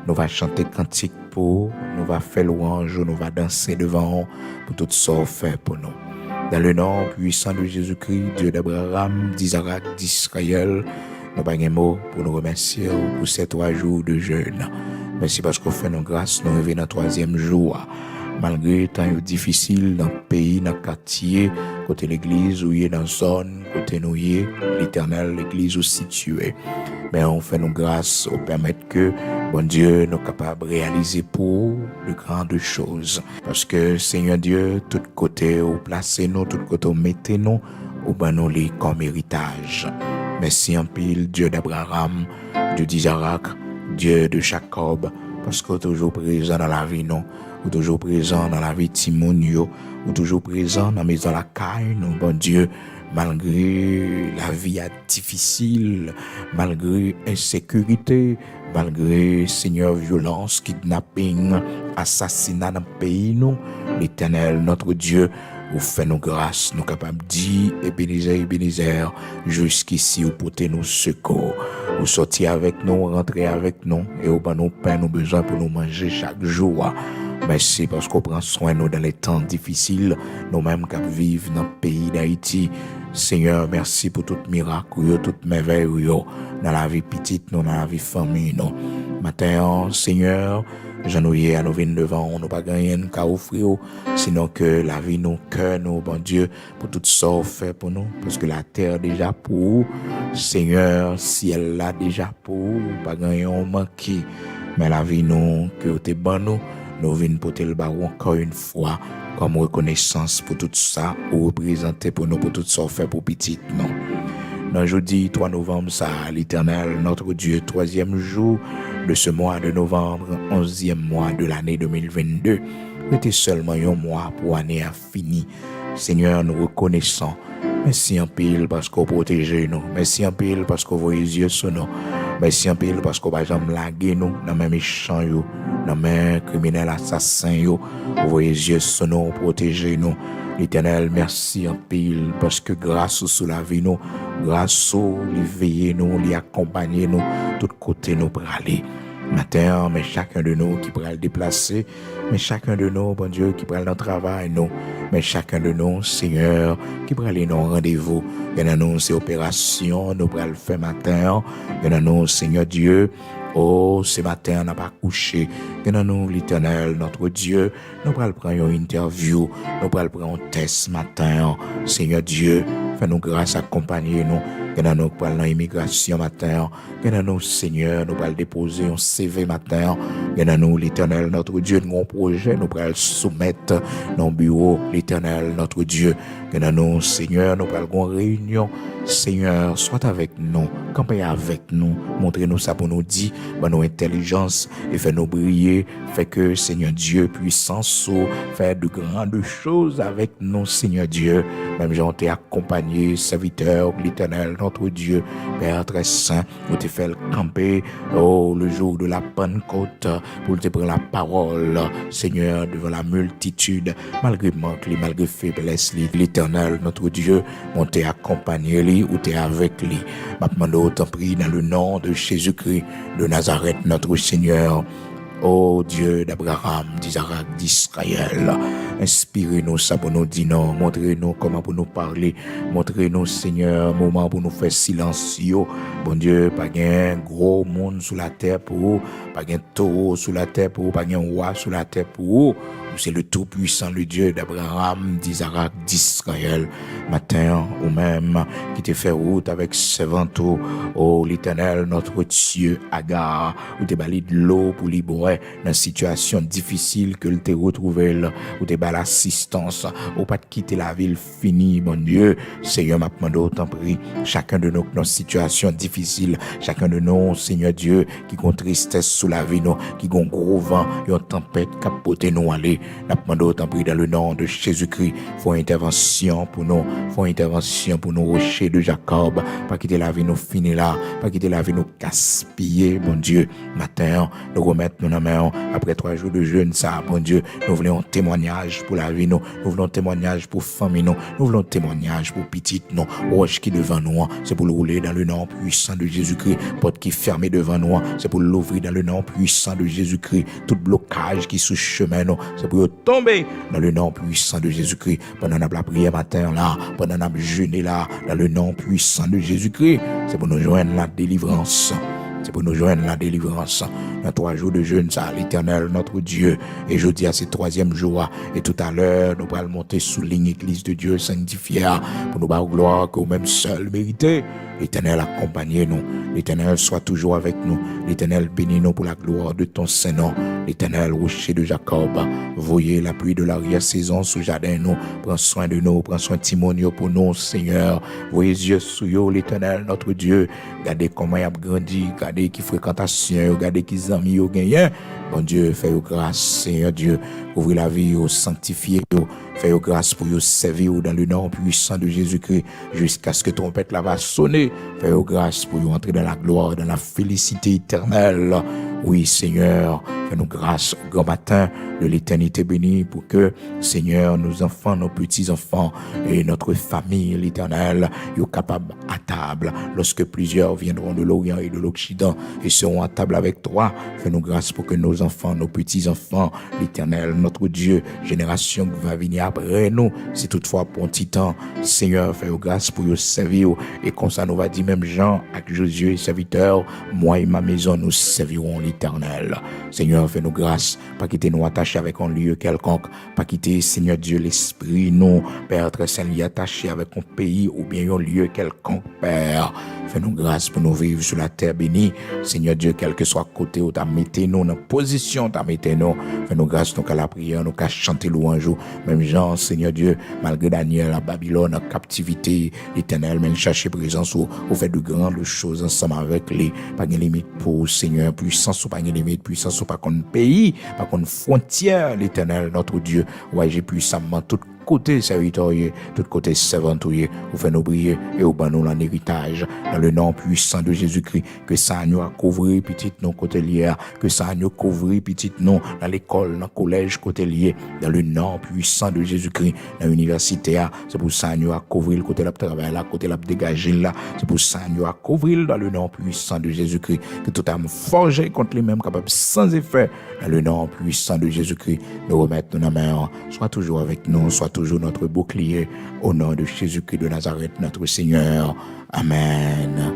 Nous allons chanter cantique pour, nous allons faire louange, nous allons danser devant pour tout ça fait pour nous. Dans le nom puissant de Jésus-Christ, Dieu d'Abraham, d'Isaac, d'Israël, nous avons un mot pour nous remercier pour ces 3 jours de jeûne. Merci parce qu'on fait nos grâces, nous revenons dans le 3e jour. Malgré les temps difficiles dans le pays, dans le quartier, côté l'église, où il est dans la zone, côté nous y est, l'éternel, l'église où située. Mais on fait nos grâces, on permet que, bon Dieu, nous sommes capables de réaliser pour de grandes choses. Parce que, Seigneur Dieu, tout côté, où placez-nous, tout côté, où mettez-nous, où nous les comme héritage. Merci en pile, Dieu d'Abraham, Dieu d'Isaac, Dieu de Jacob, parce que toujours présent dans la vie, non? Ou toujours présent dans la vie de Timonio, ou toujours présent dans la maison de la caille, non, bon Dieu, malgré la vie difficile, malgré insécurité, malgré, Seigneur, violence, kidnapping, assassinat dans le pays, nous, l'Éternel, notre Dieu, vous fait nos grâces, nous capables de dire, Ebenezer, jusqu'ici, vous portez nos secours. Vous sortez avec nous, rentrez avec nous, et vous nous pain, nos besoins pour nous manger chaque jour. Merci parce qu'on prend soin de nous dans les temps difficiles, nous-mêmes qui vivons dans le pays d'Haïti. Seigneur, merci pour tout miracle, toute merveille dans la vie petite, dans la vie famille. Maintenant, Seigneur, j'en ai à nous venir devant, nous pas gagner qu'à offrir, sinon que la vie, nos cœurs, nos bon Dieu, pour tout ça fait pour nous, parce que la terre déjà pour, Seigneur, si elle l'a déjà pour, pas gagner on manqué, mais la vie nous que t'es bon nous venons porter le baron encore une fois comme reconnaissance pour tout ça ou représenter pour nous pour tout ça fait pour petit non. Dans jeudi 3 novembre, ça, l'Éternel, notre Dieu, 3e jour de ce mois de novembre, 11e mois de l'année 2022. C'était seulement un mois pour l'année à fini. Seigneur, nous reconnaissons. Merci en pile parce qu'on protège nous. Merci en pile parce qu'on voit les yeux sur nous. Merci en pile parce qu'on va jamais laguer nous dans les méchants, dans les criminels assassins. Vous voyez les yeux sur nous, protéger nous. L'Éternel, merci en pile parce que grâce sous la vie nous, grâce au les veiller nous, les accompagner nous, tout côté nous pour aller. Matin, mais chacun de nous qui pourra le déplacer, mais chacun de nous, bon Dieu, qui pourra le travail, nous, mais chacun de nous, Seigneur, qui pourra aller nos rendez-vous. Il y en a nous, ces opérations, nous pourra le faire matin. Il y en a nous, Seigneur Dieu, Oh, ce matin, on n'a pas couché. Que dans nous, l'Éternel, notre Dieu, nous allons prendre une interview, nous allons prendre un test ce matin. Seigneur Dieu, fais-nous grâce, accompagner nous. Que dans nous, parlons immigration matin. Que dans nous, Seigneur, nous allons déposer un CV matin. Que dans nous, l'Éternel, notre Dieu, nous avons un projet, nous allons soumettre dans le bureau, l'Éternel, notre Dieu. Que dans nous, Seigneur, nous allons une réunion. Seigneur, sois avec nous, campez avec nous, montrez-nous ça pour nous dire, nous intelligence et fais-nous briller, fait que Seigneur Dieu, puissance, fait de grandes choses avec nous, Seigneur Dieu. Même j'ai été accompagné, serviteur, l'Éternel, notre Dieu, Père très saint, où tu fais le camper, le jour de la Pentecôte, pour te prendre la parole, Seigneur, devant la multitude, malgré manque, malgré faiblesse, l'Éternel, notre Dieu, on t'a accompagné, ou t'es avec lui. Maintenant, t'en prie dans le nom de Jésus-Christ de Nazareth, notre Seigneur. Ô Dieu d'Abraham, d'Isaac, d'Israël, inspirez-nous ça pour nous dire non, montrez-nous comment pour nous parler, montrez-nous Seigneur, moment pour nous faire silencieux. Bon Dieu, pas un gros monde sous la terre pour vous, pas un taureau sous la terre pour vous, pas un roi sous la terre pour vous. C'est le tout-puissant, le Dieu d'Abraham, d'Isaac, d'Israël. Matin ou même qui te fait route avec servanteau, l'Éternel, notre Dieu, Agar, où te bali de l'eau pour libérer dans une situation difficile que te retrouver, où te bali l'assistance, ou pas de quitter la ville finie, mon Dieu. Seigneur, m'a demandé autant prie, chacun de nous, dans une situation difficile, chacun de nous, Seigneur Dieu, qui ont tristesse sous la vie, nous, qui ont gros vent, et une tempête, capoter nous aller. N'a demandé autant prie dans le nom de Jésus-Christ. Faut intervention pour nous. Faut intervention pour nous rochers de Jacob. Pas quitter la vie nous finir là. Pas quitter la vie nous gaspiller, bon Dieu. Matin, nous remettre nous dans main. Après 3 jours de jeûne, ça, bon Dieu. Nous voulons un témoignage pour la vie nous. Nous voulons un témoignage pour famille nous. Nous voulons un témoignage pour petite nous. Roche qui devant nous, c'est pour le rouler dans le nom puissant de Jésus-Christ. Porte qui fermée devant nous, c'est pour l'ouvrir dans le nom puissant de Jésus-Christ. Tout blocage qui sous chemin nous, c'est pour tomber dans le nom puissant de Jésus-Christ. Pendant la prière matin là, pendant la jeûner là, dans le nom puissant de Jésus-Christ, c'est pour nous joindre la délivrance. C'est pour nous joindre la délivrance. Dans 3 jours de jeûne, ça, l'Éternel, notre Dieu. Et je dis à ce 3e jour, et tout à l'heure, nous allons monter sous l'Église de Dieu sanctifiée, pour nous avoir gloire que même seul mérité. L'Éternel accompagne-nous. L'Éternel soit toujours avec nous. L'Éternel bénit nous pour la gloire de ton Saint-Nom. L'Éternel, rocher de Jacob, voyez la pluie de l'arrière-saison sous jardin nous. Prends soin de nous, prends soin de Timonio pour nous, Seigneur. Voyez yeux sous yo, l'Éternel, notre Dieu. Regardez comment il a grandi, regardez qui fréquentation, regardez qui amis il gagne. Bon Dieu, fais-vous grâce, Seigneur Dieu. Ouvrez la vie, sanctifiez, fais-vous grâce pour vous servir dans le nom puissant de Jésus-Christ jusqu'à ce que trompette là va sonner. Fais-vous grâce pour vous entrer dans la gloire, dans la félicité éternelle. Oui, Seigneur, fais-nous grâce au grand matin de l'éternité bénie pour que, Seigneur, nos enfants, nos petits-enfants et notre famille, l'Éternel, soient capables à table lorsque plusieurs viendront de l'Orient et de l'Occident et seront à table avec toi. Fais-nous grâce pour que nos enfants, nos petits-enfants, l'Éternel, notre Dieu, génération qui va venir après nous, si toutefois pour un petit temps, Seigneur, fais-nous grâce pour nous servir et comme ça nous va dire même Jean avec Josué, serviteur, moi et ma maison, nous servirons l'Éternel. Seigneur, fais-nous grâce, pas quitter nous attachés avec un lieu quelconque, pas quitter, Seigneur Dieu, l'esprit, nous, Père très saint, lié attaché avec un pays ou bien un lieu quelconque, Père. Fais-nous grâce pour nous vivre sur la terre bénie. Seigneur Dieu, quel que soit côté où tu as mis nous, dans position tu as mis nous. Fais-nous grâce, nous qu'à la prière, nous qu'à chanter louange. Même Jean, Seigneur Dieu, malgré Daniel à Babylone, en captivité, l'Éternel, même chercher présence ou fait de grandes choses ensemble avec les. Pas de limite pour Seigneur, puissance ou pas de limite, puissance ou pas qu'on pays, pas qu'on frontière, l'Éternel, notre Dieu. Ouais, j'ai puissamment tout côté serviteur, tout côté servantouille, vous faites nous briller et vous bannou l'en héritage dans le nom puissant de Jésus-Christ, que ça nous a couvert petit non côté lié, que ça nous couvert petit non dans l'école, dans le collège côté lié, dans le nom puissant de Jésus-Christ, dans l'université, c'est pour ça nous a couvert le côté la travail là, côté la dégager là, c'est pour ça nous a couvert dans le nom puissant de Jésus-Christ, que tout âme forgé contre les mêmes capable sans effet, dans le nom puissant de Jésus-Christ, nous remettre nos mains, soit toujours avec nous, soit toujours notre bouclier, au nom de Jésus-Christ de Nazareth, notre Seigneur. Amen.